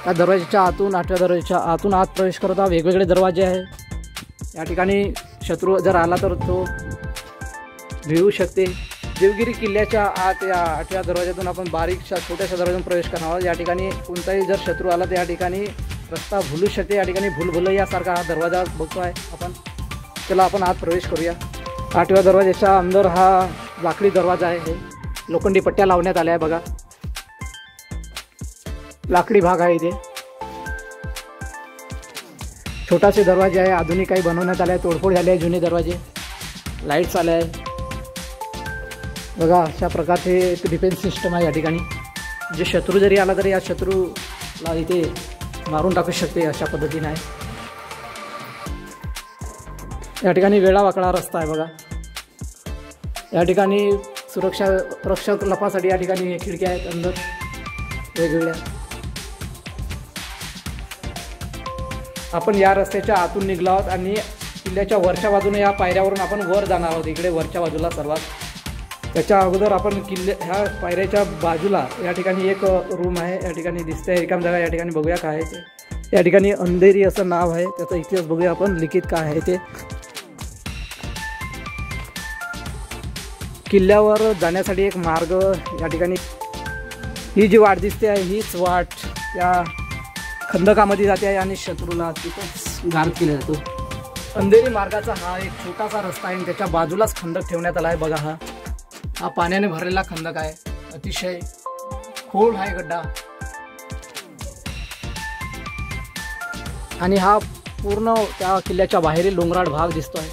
त्या दरवाजाच्या आतून 8व्या दरवाजाच्या आतून आत प्रवेश करता वेगवेगळे दरवाजे आहे. या ठिकाणी शत्रू जर आला तर तो भिळू शकते. देवगिरी किल्ल्याच्या आत या 8व्या दरवाजातून आपण बारीकशा छोट्याशा दरवाजातून प्रवेश करणार आहोत. या ठिकाणी कोणताही जर शत्रू आला तर या ठिकाणी रस्ता भुलू शकते. या ठिकाणी भूलभुलैयासारखा हा दरवाजा बघतो आहे आपण, त्याला आपण आत प्रवेश करूया. 8व्या दरवाजाच्या अंदर हा लाकडी दरवाजा आहे. हे लोखंडी पट्ट्या लावण्यात आल्या आहे बघा, लाकडी भाग आहे इथे. छोटासे दरवाजे आहे, आधुनिक काही बनवण्यात आले आहे, तोडफोड झाले आहे जुने दरवाजे, लाईट्स आले आहे बघा. अशा प्रकारचे एक डिफेन्स सिस्टम आहे या ठिकाणी. जे शत्रू जरी आला तरी या शत्रूला इथे मारून टाकू शकते, अशा पद्धतीने आहे. या ठिकाणी वेळावाकडा रस्ता आहे बघा. या ठिकाणी सुरक्षा लपासाठी या ठिकाणी खिडक्या आहेत अंदर वेगवेगळ्या. आपण या रस्त्याच्या आतून निघलो आहोत आणि किल्ल्याच्या वरच्या बाजूने या पायऱ्यावरून आपण वर जाणार आहोत. इकडे वरच्या बाजूला सर्वात त्याच्या अगोदर आपण ह्या पायऱ्याच्या बाजूला या ठिकाणी एक रूम आहे. या ठिकाणी दिसते रिकाम जागा. या ठिकाणी बघूया काय आहे ते. या ठिकाणी अंधेरी असं नाव आहे, त्याचा इतिहास बघूया आपण लिखित काय आहे ते. किल्ल्यावर जाण्यासाठी एक मार्ग या ठिकाणी, ही जी वाट दिसते आहे हीच वाट या खंदकामध्ये जाते आहे आणि शत्रूला तिथंच गार्ड केला जातो. अंधेरी मार्गाचा हा एक छोटासा रस्ता आहे आणि त्याच्या बाजूलाच खंदक ठेवण्यात आला आहे बघा. हा पाण्याने भरलेला खंदक आहे, अतिशय खोल आहे गड्डा. आणि हा पूर्ण त्या किल्ल्याच्या बाहेरील डोंगराळ भाग दिसतो आहे.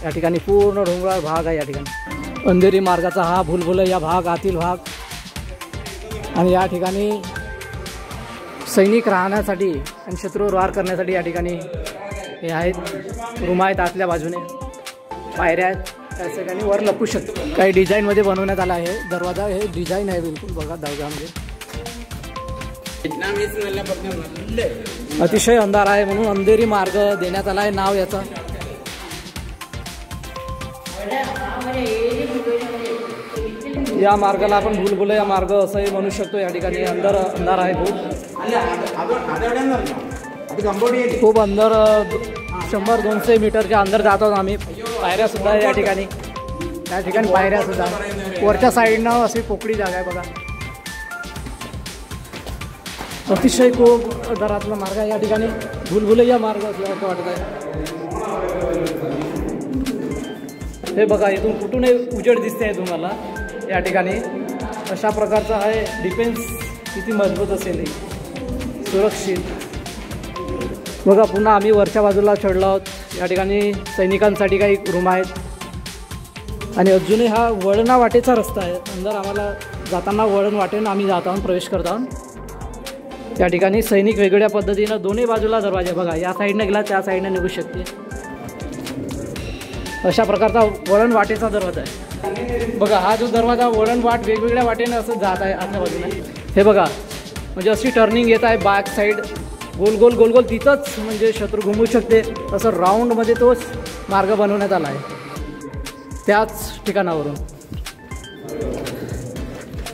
या ठिकाणी पूर्ण डोंगराळ भाग आहे. या ठिकाणी अंधेरी मार्गाचा हा भूलभुलैया भाग, आतील भाग. आणि या ठिकाणी सैनिक राहण्यासाठी आणि शत्रूवर वार करण्यासाठी या ठिकाणी हे आहेत रूम आहेत. आतल्या बाजूने पायऱ्या आहेत, त्या ठिकाणी वर लपू शकतो. काही डिझाईनमध्ये बनवण्यात आला आहे दरवाजा. हे डिझाईन आहे बिलकुल बघा दरवाजामध्ये. अतिशय अंधार आहे म्हणून अंधेरी मार्ग देण्यात आला आहे नाव याचा. या मार्गाला आपण भूलभुलैया मार्ग असंही म्हणू शकतो. या ठिकाणी अंधार आहे खूप अंदर 100-200 मीटरच्या अंदर जातो आम्ही. पायऱ्या सुद्धा आहे या ठिकाणी. त्या ठिकाणी पायऱ्या सुद्धा वरच्या साईडनं अशी पोकळी जागा आहे बघा. अतिशय खूप दरातला मार्ग आहे. या ठिकाणी भूलभुलैया मार्ग असल्यासारखं वाटत आहे. हे बघा इथून कुठूनही उजेड दिसते आहे तुम्हाला. या ठिकाणी अशा प्रकारचा आहे. डिफेन्स किती मजबूत असेल, सुरक्षित बघा. पुन्हा आम्ही वरच्या बाजूला चढलो आहोत. या ठिकाणी सैनिकांसाठी काही रूम आहेत आणि अजूनही हा वळणा वाटेचा रस्ता आहे. अंदर आम्हाला जाताना वळण वाटेनं आम्ही जात आहोत, प्रवेश करत आहोत. त्या ठिकाणी सैनिक वेगवेगळ्या पद्धतीनं दोन्ही बाजूला दरवाजे बघा. या साईडनं गेला त्या साईडनं निघू शकते. अशा प्रकारचा वळण वाटेचा दरवाजा आहे बघा. हा जो दरवाजा वळण वाट वेगवेगळ्या वाटेनं असं जात आहे आतल्या बाजूने. हे बघा म्हणजे अशी टर्निंग येत आहे बॅक साईड, गोल गोल गोल गोल. तिथंच म्हणजे शत्रू घुमू शकते असं राऊंडमध्ये तोच मार्ग बनवण्यात आला आहे त्याच ठिकाणावरून.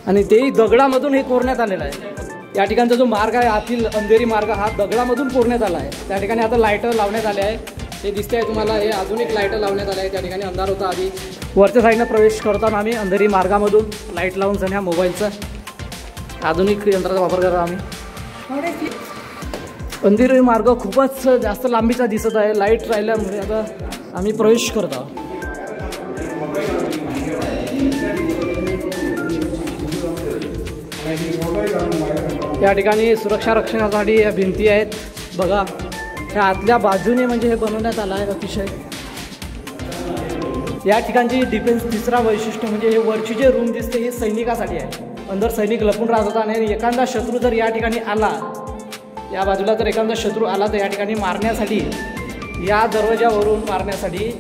आणि तेही दगडामधून हे कोरण्यात आलेलं आहे. या ठिकाणचा जो मार्ग आहे आतील अंधेरी मार्ग हा दगडामधून कोरण्यात आला आहे. त्या ठिकाणी आता लाईटर लावण्यात आले आहे. हे दिसते आहे तुम्हाला, हे आधुनिक लाईटर लावण्यात आले आहे. त्या ठिकाणी अंधार होता आधी. वरच्या साईडनं प्रवेश करताना आम्ही अंधेरी मार्गामधून लाईट लावून सध्या मोबाईलचा आधुनिक यंत्राचा वापर करतो आम्ही. अंधेरी मार्ग खूपच जास्त लांबीचा दिसत आहे लाईट राहिल्यामुळे. आता आम्ही प्रवेश करत आहोत. या ठिकाणी सुरक्षा रक्षणासाठी या भिंती आहेत बघा. आतल्या बाजूने म्हणजे हे बनवण्यात आलं आहे अतिशय। या ठिकाणची डिफेन्स तिसरा वैशिष्ट्य म्हणजे हे वरची जे रूम दिसते हे सैनिकासाठी आहे। अंदर सैनिक लपून राहत होता आणि एखादा शत्रू जर या ठिकाणी आला, या बाजूला जर एखादा शत्रू आला तर या ठिकाणी मारण्यासाठी, या दरवाजावरून मारण्यासाठी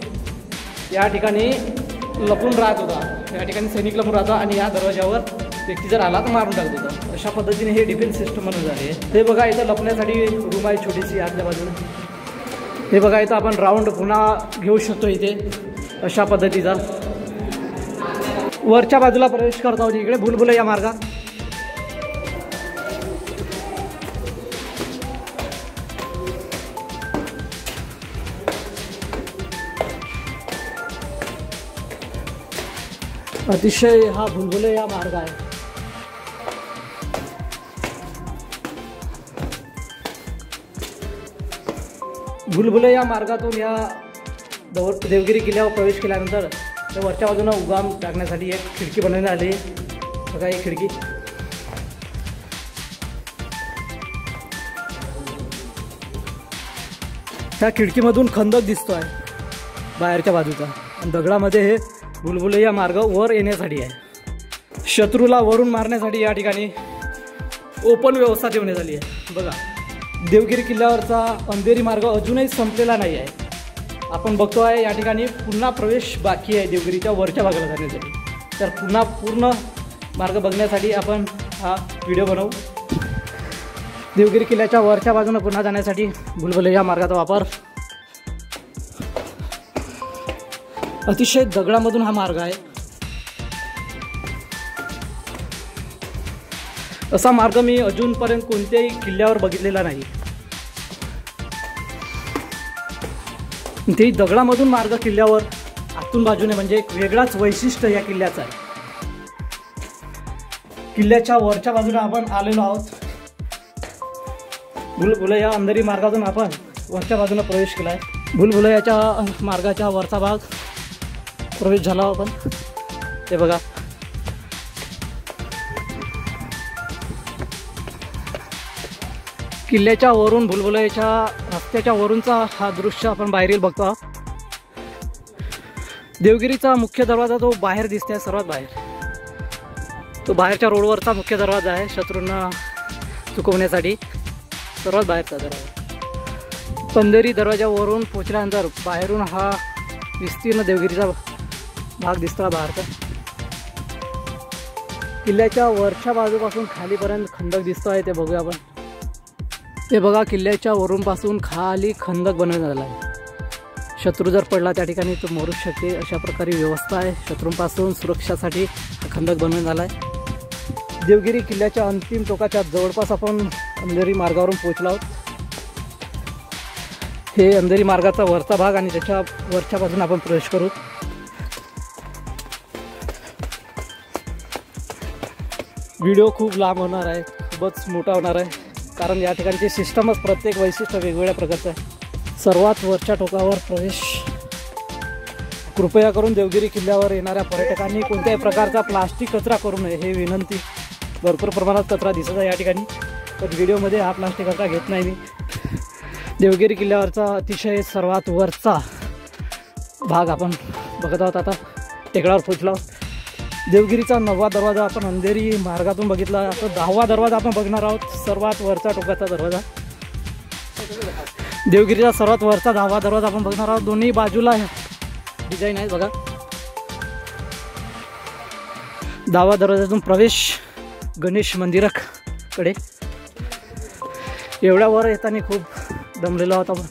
या ठिकाणी लपून राहत होता। या ठिकाणी सैनिक लपून राहतो आणि या दरवाजावर व्यक्ती जर आला तर मारून टाकत होता। अशा पद्धतीने हे डिफेन्स सिस्टम म्हणून झाले। हे बघा इथं लपण्यासाठी रूम आहे छोटीशी आतल्या बाजूला। हे बघा इथं आपण राऊंड पुन्हा घेऊ शकतो इथे अशा पद्धतीचा। वरच्या बाजूला प्रवेश करत आहोत इकडे भुलभुलैया मार्गात। अतिशय हा भुलभुलैया मार्ग आहे। भुलभुलैया मार्गातून या देवगिरी किल्ल्यावर प्रवेश केल्यानंतर त्या वरच्या बाजूला उगाम टाकण्यासाठी एक खिडकी बनवण्यात आली। बघा ही खिडकी, त्या खिडकीमधून खंदक दिसतो आहे बाहेरच्या बाजूचा। आणि दगडामध्ये हे भुलभुलैया मार्ग वर येण्यासाठी आहे। शत्रूला वरून मारण्यासाठी या ठिकाणी ओपन व्यवस्था ठेवण्यात आली आहे। बघा देवगिरी किल्ल्यावरचा अंधेरी मार्ग अजूनही संपलेला नाही आहे। आपण बघतो आहे या ठिकाणी पुन्हा प्रवेश बाकी आहे देवगिरीच्या वरच्या भागाला जाण्यासाठी। तर पुन्हा पूर्ण मार्ग बघण्यासाठी आपण हा व्हिडिओ बनवू। देवगिरी किल्ल्याच्या वरच्या बाजूने पुन्हा जाण्यासाठी भुलभुलैया मार्गाचा वापर। अतिशय दगडामधून हा मार्ग आहे। असा मार्ग मी अजूनपर्यंत कोणत्याही किल्ल्यावर बघितलेला नाही। ते दगडामधून मार्ग किल्ल्यावर आतून बाजूने म्हणजे एक वेगळाच वैशिष्ट्य या किल्ल्याचं आहे। किल्ल्याच्या वरच्या बाजूने आपण आलेलो आहोत। भुलभुलैया अंधेरी मार्गातून आपण वरच्या बाजूने प्रवेश केला आहे। भुलभुलैयाच्या मार्गाच्या वरचा भाग प्रवेश झाला आपण। ते बघा किल्ल्याच्या वरून भुलभुलैयाच्या रस्त्याच्या वरूनचा हा दृश्य आपण बाहेरील बघतो आहोत। देवगिरीचा मुख्य दरवाजा तो बाहेर दिसतोय सर्वात बाहेर। तो बाहेरच्या रोडवरचा मुख्य दरवाजा आहे शत्रूंना चुकवण्यासाठी सर्वात बाहेरचा दरवाजा। अंधेरी दरवाजावरून पोहोचल्यानंतर बाहेरून हा विस्तीर्ण देवगिरीचा भाग दिसतो बाहेरचा। किल्ल्याच्या वरच्या बाजूपासून खालीपर्यंत खंदक दिसतो आहे, ते बघूया आपण। ते बघा किल्ल्याच्या वरून पासून खाली खंदक बनवण्यात आला आहे। शत्रू जर पडला त्या ठिकाणी तो मरू शकते अशा प्रकारे व्यवस्था आहे। शत्रूंपासून सुरक्षासाठी हा खंदक बनवण्यात आला आहे। देवगिरी किल्ल्याच्या अंतिम टोकाच्या जवळपास आपण अंधेरी मार्गावरून पोहोचलो आहोत। हे अंधेरी मार्गाचा वरचा भाग आणि त्याच्या वरच्या बाजूने आपण प्रवेश करू। व्हिडिओ खूप लांब होणार आहे, खूपच मोठा होणार आहे, कारण या ठिकाणचे सिस्टमच प्रत्येक वैशिष्ट्य वेगवेगळ्या प्रकारचं आहे। सर्वात वरच्या टोकावर प्रवेश। कृपया करून देवगिरी किल्ल्यावर येणाऱ्या पर्यटकांनी कोणत्याही प्रकारचा प्लास्टिक कचरा करू नये हे विनंती। भरपूर प्रमाणात कचरा दिसत आहे या ठिकाणी, पण व्हिडिओमध्ये हा प्लास्टिक कचरा घेत नाही मी। देवगिरी किल्ल्यावरचा अतिशय सर्वात वरचा भाग आपण बघत आहोत। आता टेकडावर पोहोचलो आहोत। देवगिरीचा 9वा दरवाजा आपण अंधेरी मार्गातून बघितला। आता 10वा दरवाजा आपण बघणार आहोत, सर्वात वरचा टोकाचा दरवाजा। देवगिरीचा सर्वात वरचा 10वा दरवाजा आपण बघणार आहोत। दोन्ही बाजूला डिझाईन आहे बघा। 10वा दरवाजातून प्रवेश गणेश मंदिराकडे। एवढ्या वर येताना खूप दमलेला होता आपण।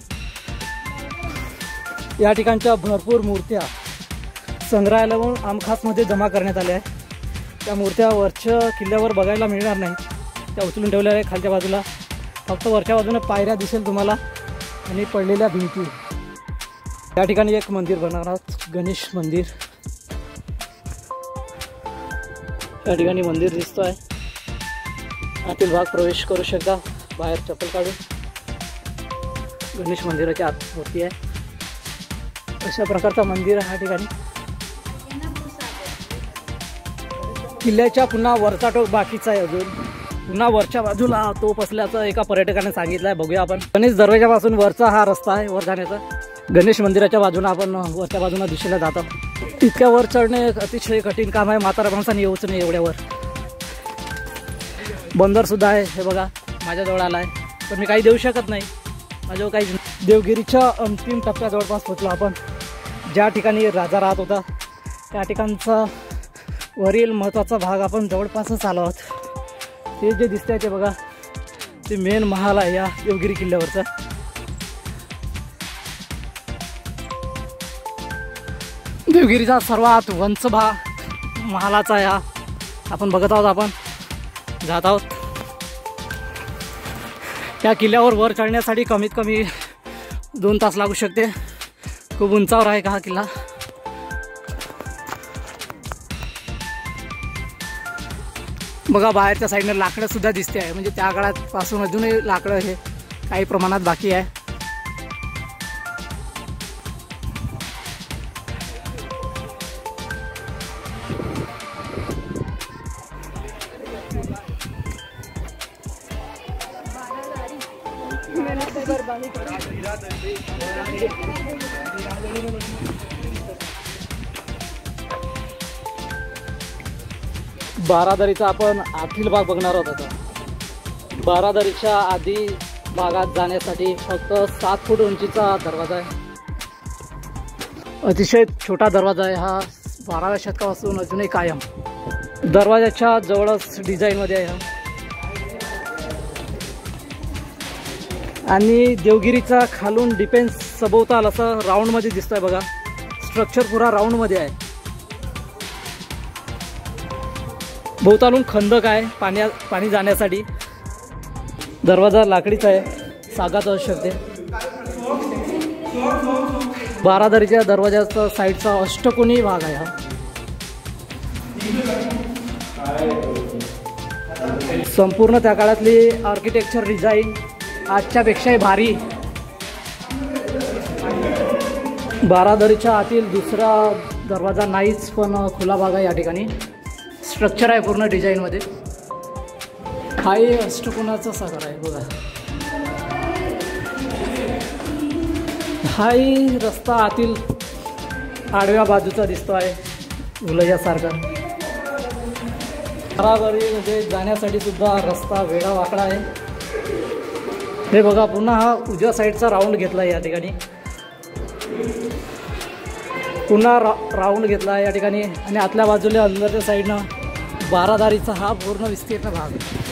या ठिकाणच्या भरपूर मूर्त्या संग्रहालयावरून आमखासमध्ये जमा करण्यात आल्या आहेत। त्या मूर्त्या वरच्या किल्ल्यावर बघायला मिळणार नाही, त्या उचलून ठेवल्या आहे खालच्या बाजूला। फक्त वरच्या बाजूने पायऱ्या दिसेल तुम्हाला आणि पडलेल्या भिंती। या ठिकाणी एक मंदिर बनवणार आहोत, गणेश मंदिर। या ठिकाणी मंदिर दिसतो आहे। आतील भाग प्रवेश करू शकता बाहेर चप्पल काढून। गणेश मंदिराच्या आत मूर्ती आहे। अशा प्रकारचा मंदिर आहे या ठिकाणी। किल्ल्याच्या पुन्हा वरचा टोक बाकीचा आहे अजून। पुन्हा वरच्या बाजूला तोफ असल्याचं एका पर्यटकाने सांगितलं आहे. बघूया आपण. गणेश दरवाजापासून वरचा हा रस्ता आहे वर जाण्याचा. गणेश मंदिराच्या बाजूला आपण वरच्या बाजूला दिशेला जातो. इतक्या वर चढणे अतिशय कठीण काम आहे. म्हातारा माणसाने येऊच नाही एवढ्यावर. बंदर सुद्धा आहे हे बघा माझ्याजवळ आला आहे, पण मी काही देऊ शकत नाही, माझ्याजवळ काहीच नाही. देवगिरीच्या अंतिम टप्प्या जवळपास पोहोचलो आपण. ज्या ठिकाणी राजा राहत होता त्या ठिकाणचा वरील महत्त्वाचा भाग आपण जवळपासच आलो आहोत. ते जे दिसतंय ते बघा, ते मेन महाल आहे या देवगिरी किल्ल्यावरचा. देवगिरीचा सर्वात उंच भाग महालाचा या आपण बघत आहोत. आपण जात आहोत. या किल्ल्यावर वर चढण्यासाठी कमीत कमी 2 तास लागू शकते. खूप उंचावर आहे का हा किल्ला. बघा बाहेरच्या साईडने लाकडं सुद्धा दिसते आहे, म्हणजे त्या काळापासून अजूनही लाकडं हे काही प्रमाणात बाकी आहे. बारादरीचा आपण आतील भाग बघणार आहोत. आता बारादरीच्या आधी भागात जाण्यासाठी फक्त 7 फूट उंचीचा दरवाजा आहे. अतिशय छोटा दरवाजा आहे हा. 12व्या शतकापासून अजूनही कायम. दरवाजाच्या जवळच डिझाईनमध्ये आहे हा. आणि देवगिरीचा खालून डिफेन्स सभोवताल असं राऊंडमध्ये दिसतोय बघा. स्ट्रक्चर पुरा राऊंडमध्ये आहे. भोवतालून खंदक आहे पाणी जाण्यासाठी. दरवाजा लाकडीचा आहे, सागाचा असू शकते. बारादरीच्या दरवाजाचा साईडचा अष्टकोनी भाग आहे हा. संपूर्ण त्या काळातली आर्किटेक्चर डिझाईन आजच्यापेक्षाही भारी. बारादरीच्या आतील दुसरा दरवाजा नाहीच, पण खुला भाग आहे या ठिकाणी. स्ट्रक्चर आहे पूर्ण डिझाईनमध्ये. हाही अष्टकोनाचा साकार आहे बघा. हाही रस्ता आतील आडव्या बाजूचा दिसतो आहे उलयासारखा. बारादरीमध्ये जाण्यासाठी सुद्धा रस्ता वेगळा वाकडा आहे. हे बघा पुन्हा हा उजव्या साईडचा राऊंड घेतला आहे या ठिकाणी. पुन्हा राऊंड घेतला आहे या ठिकाणी. आणि आतल्या बाजूला अंदरच्या साईडनं बारादारीचा हा पूर्ण विस्तीर्ण भाग आहे.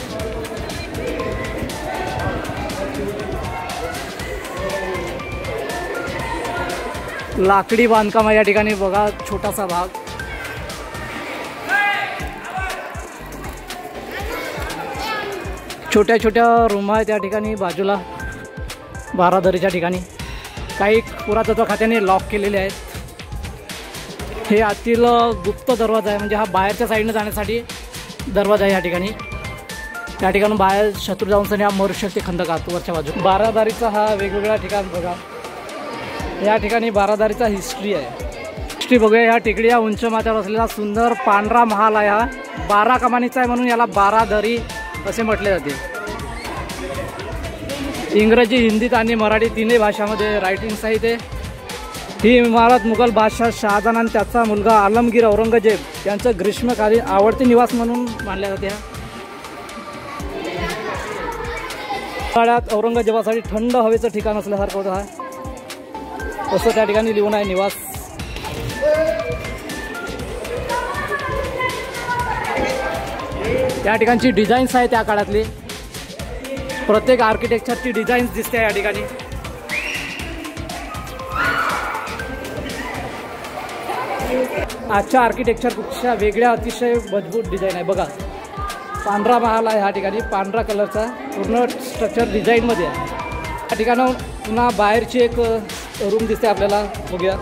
लाकडी बांधकाम या ठिकाणी बघा. छोटासा भाग. छोट्या छोट्या रूम आहेत त्या ठिकाणी बाजूला बारादरीच्या ठिकाणी. काही पुरातत्व खात्याने लॉक केलेले आहेत. हे आतील गुप्त दरवाजा आहे, म्हणजे हा बाहेरच्या साईडनं जाण्यासाठी दरवाजा आहे या ठिकाणी. त्या ठिकाणून बाहेर शत्रू जाऊन सनी हा मरू शकते खंदकात वरच्या बाजू. बारादारीचा हा वेगवेगळा ठिकाण बघा. या ठिकाणी बारादारीचा हिस्ट्री आहे. हिस्ट्री बघूया. या टेकडी या उंच माथ्यावर असलेला सुंदर पांढरा महाल आहे हा. 12 कमानीचा आहे म्हणून याला बारादरी असे म्हटले जाते. इंग्रजी, हिंदीत आणि मराठी तिन्ही भाषामध्ये रायटिंग्स आहे ते. ही इमारत मुघल बादशाह शहाजहान आणि त्याचा मुलगा आलमगीर औरंगजेब यांचं ग्रीष्मकालीन आवडते निवास म्हणून मानल्या जाते. काळात औरंगजेबासाठी थंड हवेचं ठिकाण असल्यासारखं होतं हा. असं त्या ठिकाणी लिहून आहे निवास. त्या ठिकाणची डिझाईन्स आहे त्या काळातली. प्रत्येक आर्किटेक्चरची डिझाईन्स दिसते या ठिकाणी. आजच्या आर्किटेक्चरपेक्षा वेगळ्या अतिशय मजबूत डिझाईन आहे बघा. पांढरा महाल आहे ह्या ठिकाणी. पांढरा कलरचा पूर्ण स्ट्रक्चर डिझाईनमध्ये आहे. या ठिकाणी पुन्हा बाहेरची एक रूम दिसते आपल्याला. बघूया.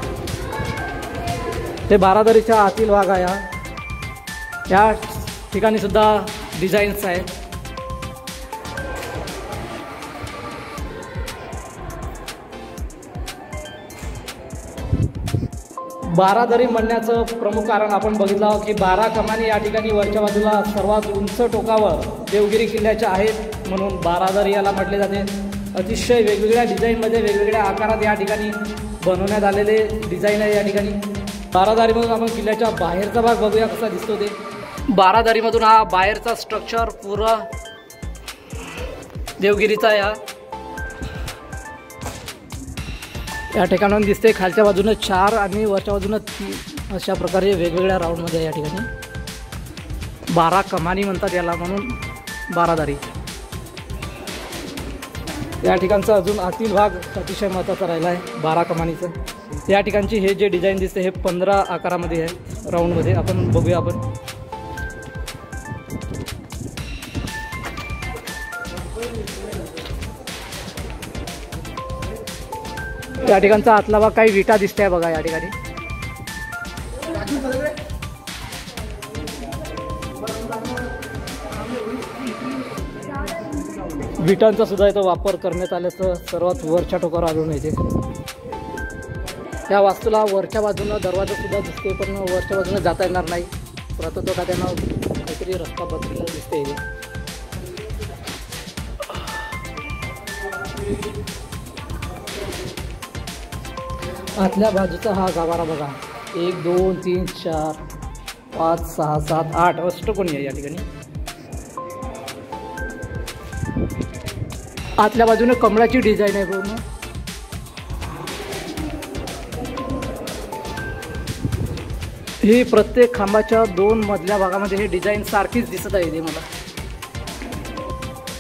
हे बारादरीच्या आतील भाग आहे हा. या ठिकाणी सुद्धा डिझाईन्स आहेत. बारादरी म्हणण्याचं प्रमुख कारण आपण बघितलं की 12 कमानी या ठिकाणी वरच्या बाजूला सर्वात उंच टोकावर देवगिरी किल्ल्याच्या आहेत, म्हणून बारादरी याला म्हटले जाते. अतिशय वेगवेगळ्या डिझाईनमध्ये वेगवेगळ्या आकारात या ठिकाणी बनवण्यात आलेले डिझाईन आहे. या ठिकाणी बारादारीमधून आपण किल्ल्याच्या बाहेरचा भाग बघूया कसा दिसतो ते. बारादारीमधून हा बाहेरचा स्ट्रक्चर पुरा देवगिरीचा या ठिकाणाहून दिसते. खालच्या बाजूने 4 आणि वरच्या बाजूने 3 अशा प्रकारे वेगवेगळ्या राऊंडमध्ये या ठिकाणी 12 कमानी म्हणतात याला, म्हणून बारादारी. या ठिकाणचा अजून आतील भाग अतिशय महत्त्वाचा राहिला आहे 12 कमानीचं. या ठिकाणची हे जे डिझाईन दिसते हे 15 आकारामध्ये आहे, राऊंडमध्ये. आपण बघूया. आपण या ठिकाणचा आतला भाग काही विटा दिसते बघा. या ठिकाणी विटांचा सुद्धा इथं वापर करण्यात आल्याचं सर्वात वरच्या टोकावर आढळून येते. या वास्तूला वरच्या बाजूनं दरवाजा सुद्धा दिसते, पण वरच्या बाजूने जाता येणार नाही. पुरातत्व खात्यानं काहीतरी रस्ता बदललेला दिसते. आतल्या बाजूचा हा गाभारा बघा. 1 2 3 4 5 6 7 8 अष्टकोनी आहे या ठिकाणी. आतल्या बाजूने कमळाची डिझाईन आहे पूर्ण. ही प्रत्येक खांबाच्या 2 मधल्या भागामध्ये हे डिझाईन सारखीच दिसत आहे. मला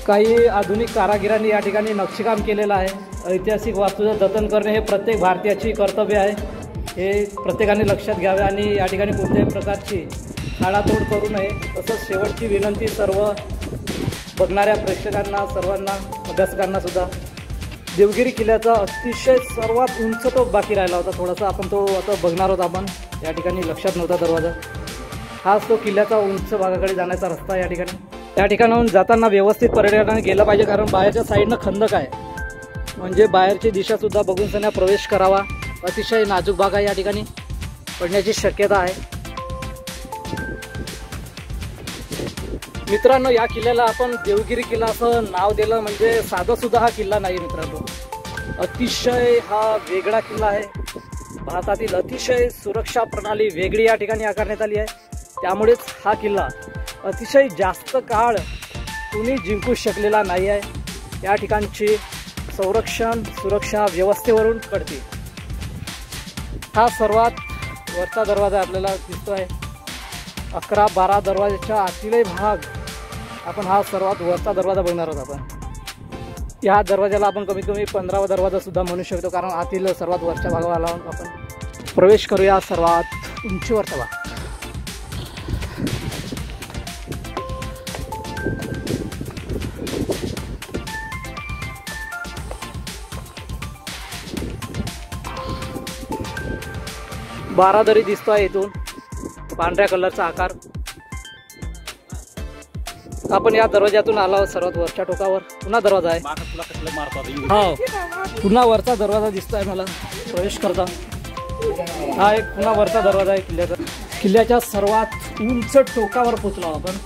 काही आधुनिक कारागिरांनी या ठिकाणी नक्षीकाम केलेलं आहे. ऐतिहासिक वास्तूचं जतन करणे हे प्रत्येक भारतीयाची कर्तव्य आहे. हे प्रत्येकाने लक्षात घ्यावे आणि या ठिकाणी कोणत्याही प्रकारची खाडातोड करू नये. तसंच शेवटची विनंती सर्व बघणाऱ्या प्रेक्षकांना, सर्वांना, अभ्यासकांना सुद्धा, देवगिरी किल्ल्याचा अतिशय सर्वात उंच टोक बाकी राहिला होता थोडासा. आपण तो आता बघणार आहोत. आपण या ठिकाणी लक्षात नव्हता दरवाजा. हाच तो किल्ल्याचा उंच भागाकडे जाण्याचा रस्ता. या ठिकाणाहून जाताना व्यवस्थित पर्यटकांनी गेलं पाहिजे, कारण बाहेरच्या साईडनं खंदक आहे, म्हणजे बाहेरची दिशासुद्धा बघून सन्या प्रवेश करावा. अतिशय नाजूक भाग आहे. या ठिकाणी पडण्याची शक्यता आहे. मित्रांनो, या किल्ल्याला आपण देवगिरी किल्ला असं नाव दिलं म्हणजे साधा सुद्धा हा किल्ला नाही मित्रांनो. अतिशय हा वेगळा किल्ला आहे. भारतातील अतिशय सुरक्षा प्रणाली वेगळी या ठिकाणी आकारण्यात आली आहे. त्यामुळेच हा किल्ला अतिशय जास्त काळ कुणी जिंकू शकलेला नाही आहे. या ठिकाणची संरक्षण सुरक्षा व्यवस्थेवरून कळते. हा सर्वात वरचा दरवाजा आपल्याला दिसतो आहे. 11-12 दरवाजाच्या आतीलही भाग आपण हा सर्वात वरचा दरवाजा बघणार आहोत. आपण या दरवाजाला आपण कमीत कमी 15वा दरवाजा सुद्धा म्हणू शकतो, कारण आतील सर्वात वरच्या भागाला आपण प्रवेश करूया. सर्वात उंचीवरचा भाग. बारादरी दिसतो आहे इथून, पांढऱ्या कलरचा आकार. आपण या दरवाज्यातून आलो सर्वात वरच्या टोकावर. पुन्हा दरवाजा आहे. हो, पुन्हा वरचा दरवाजा दिसतोय मला प्रवेश करता. हा एक पुन्हा वरचा दरवाजा आहे किल्ल्याचा. किल्ल्याच्या सर्वात उंच टोकावर पोचलो आपण.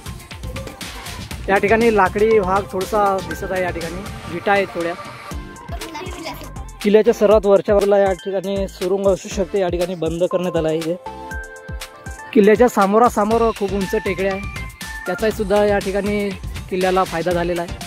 या ठिकाणी लाकडी भाग थोडासा दिसत आहे. या ठिकाणी विटा आहेत थोड्या. किल्ल्याच्या सर्वात वरच्या बाजूला या ठिकाणी सुरुंग असू शकते. या ठिकाणी बंद करण्यात आला आहे. किल्ल्याच्या सामोरासमोर खूप उंच टेकड्या आहे. त्याचाही सुद्धा या ठिकाणी किल्ल्याला फायदा झालेला आहे.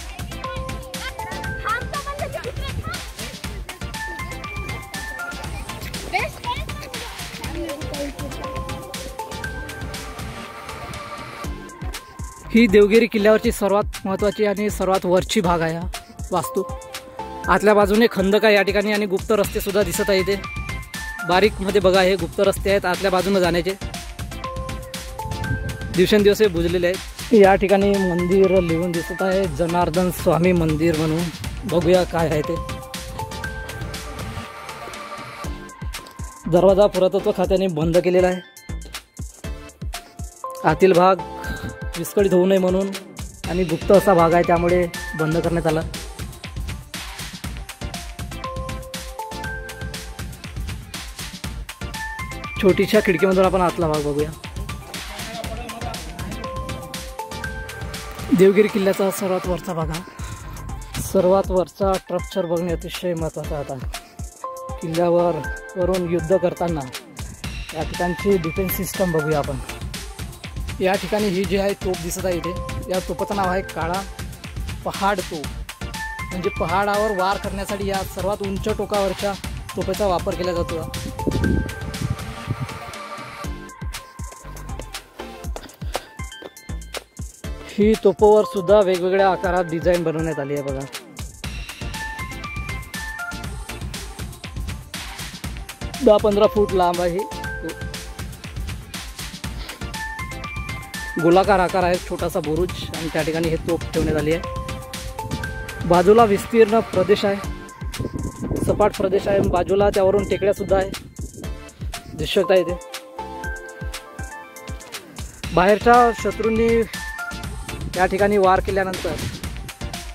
ही देवगिरी किल्ल्यावरची सर्वात महत्त्वाची आणि सर्वात वरची भाग आहे वास्तू. आतल्या बाजूने खंदक आहे या ठिकाणी आणि गुप्त रस्ते सुद्धा दिसत आहे. इथे बारीक मध्ये बघा, हे गुप्त रस्ते आहेत आतल्या बाजूने जाण्याचे. दिवसेंदिवस हे बुजलेले आहेत. या ठिकाणी मंदिर लिहून दिसत आहे, जनार्दन स्वामी मंदिर म्हणून. बघूया काय आहे ते. दरवाजा पुरातत्व खात्याने बंद केलेला आहे. आतील भाग विस्कळीत होऊ नये म्हणून आणि गुप्त असा भाग आहे त्यामुळे बंद करण्यात आला. छोटीशा खिडकीमधून आपण आतला भाग बघूया. देवगिरी किल्ल्याचा सर्वात वरचा भाग हा. सर्वात वरचा स्ट्रक्चर बघणे अतिशय महत्त्वाचं. आता किल्ल्यावर वरून युद्ध करताना या ठिकाणची डिफेन्स सिस्टम बघूया आपण. या ठिकाणी ही जी आहे तोफ दिसत आहे इथे, या तोफाचं नाव आहे काळा पहाड तोफ. म्हणजे पहाडावर वार करण्यासाठी या सर्वात उंच टोकावरच्या तोफेचा वापर केला जातो. ही तोफावर सुद्धा वेगवेगळ्या आकारात डिझाईन बनवण्यात आली आहे बघा. दहा 15 फूट लांब आहे. गोलाकार आकार आहे, छोटासा बुरुज, आणि त्या ठिकाणी हे तोफ ठेवण्यात आली आहे. बाजूला विस्तीर्ण प्रदेश आहे, सपाट प्रदेश आहे. बाजूला त्यावरून टेकड्या सुद्धा आहे, दिसू शकता इथे. बाहेरच्या शत्रूंनी या ठिकाणी वार केल्यानंतर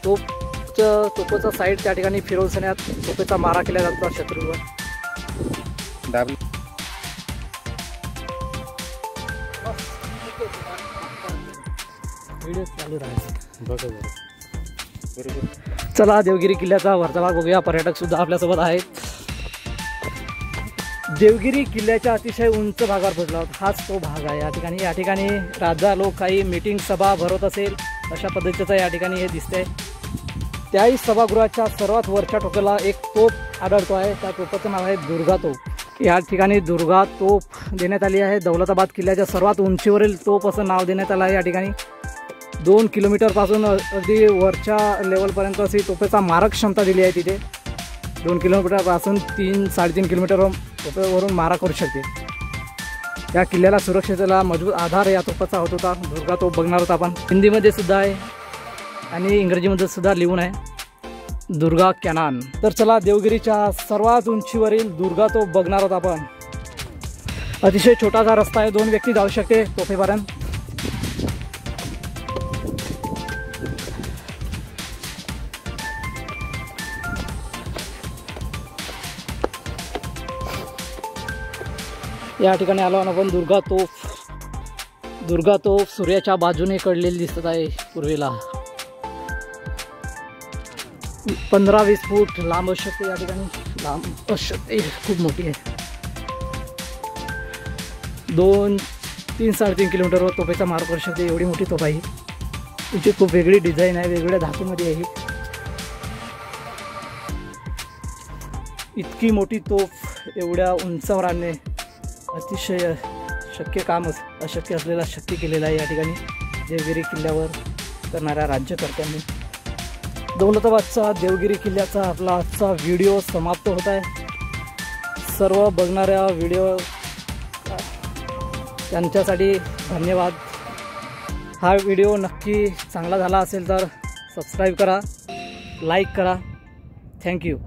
तोफाचा साईड त्या ठिकाणी फिरवण्यात तोफेचा मारा केला जातो शत्रूवर. चालू राहायचं. चला देवगिरी किल्ल्याचा वरचा भाग बघूया. पर्यटक सुद्धा आपल्यासोबत आहेत. देवगिरी किल्ल्याच्या अतिशय उंच भागावर पोहोचलो आहोत. हाच तो भाग आहे. या ठिकाणी राजा लोक काही मीटिंग सभा भरवत असेल अशा पद्धतीचं या ठिकाणी हे दिसतंय. त्याही सभागृहाच्या सर्वात वरच्या टोकाला एक तोफ आढळतो आहे. त्या तोफाचं नाव आहे दुर्गा तोफ. या ठिकाणी दुर्गा तोफ देण्यात आली आहे. दौलताबाद किल्ल्याच्या सर्वात उंचीवरील तोफ असं नाव देण्यात आलं आहे. या ठिकाणी 2 किलोमीटरपासून अगदी वरच्या लेवलपर्यंत अशी तोफेचा मारक क्षमता दिली आहे. तिथे 2 किलोमीटरपासून 3-3.5 किलोमीटर तोफेवरून मारा करू शकते. या किल्ल्याला सुरक्षेला मजबूत आधार या तोफाचा होत होता. दुर्गा तोफ बघणार होता आपण. हिंदीमध्ये सुद्धा आहे आणि इंग्रजीमध्ये सुद्धा लिहून आहे दुर्गा कॅनॉन. तर चला देवगिरीच्या सर्वात उंचीवरील दुर्गा तोफ बघणार आहोत आपण. अतिशय छोटासा रस्ता आहे, 2 व्यक्ती जाऊ शकते तोफेपर्यंत. या ठिकाणी आलो आपण. दुर्गा तोफ सूर्याच्या बाजूने कडलेली दिसत आहे पूर्वेला. 15-20 फूट लांब असू शकते. या ठिकाणी लांब असू शकते, खूप मोठी आहे. 2-3-3.5 किलोमीटरवर तोफेचा मार करू शकते, एवढी मोठी तोफ आहे. तिची खूप वेगळी डिझाईन आहे, वेगवेगळ्या धातूमध्ये आहे. इतकी मोठी तोफ एवढ्या उंचावर आणणे अतिशय शक्य काम अशक्य असलेला शक्य केलेला आहे या ठिकाणी देवगिरी किल्ल्यावर करणाऱ्या राज्यकर्त्यांनी. दौलताबादचा देवगिरी किल्ल्याचा आपला आजचा व्हिडिओ समाप्त होत आहे. सर्व बघणाऱ्या व्हिडिओ त्यांच्यासाठी धन्यवाद. हा व्हिडिओ नक्की चांगला झाला असेल तर सबस्क्राईब करा, लाईक करा. थँक्यू.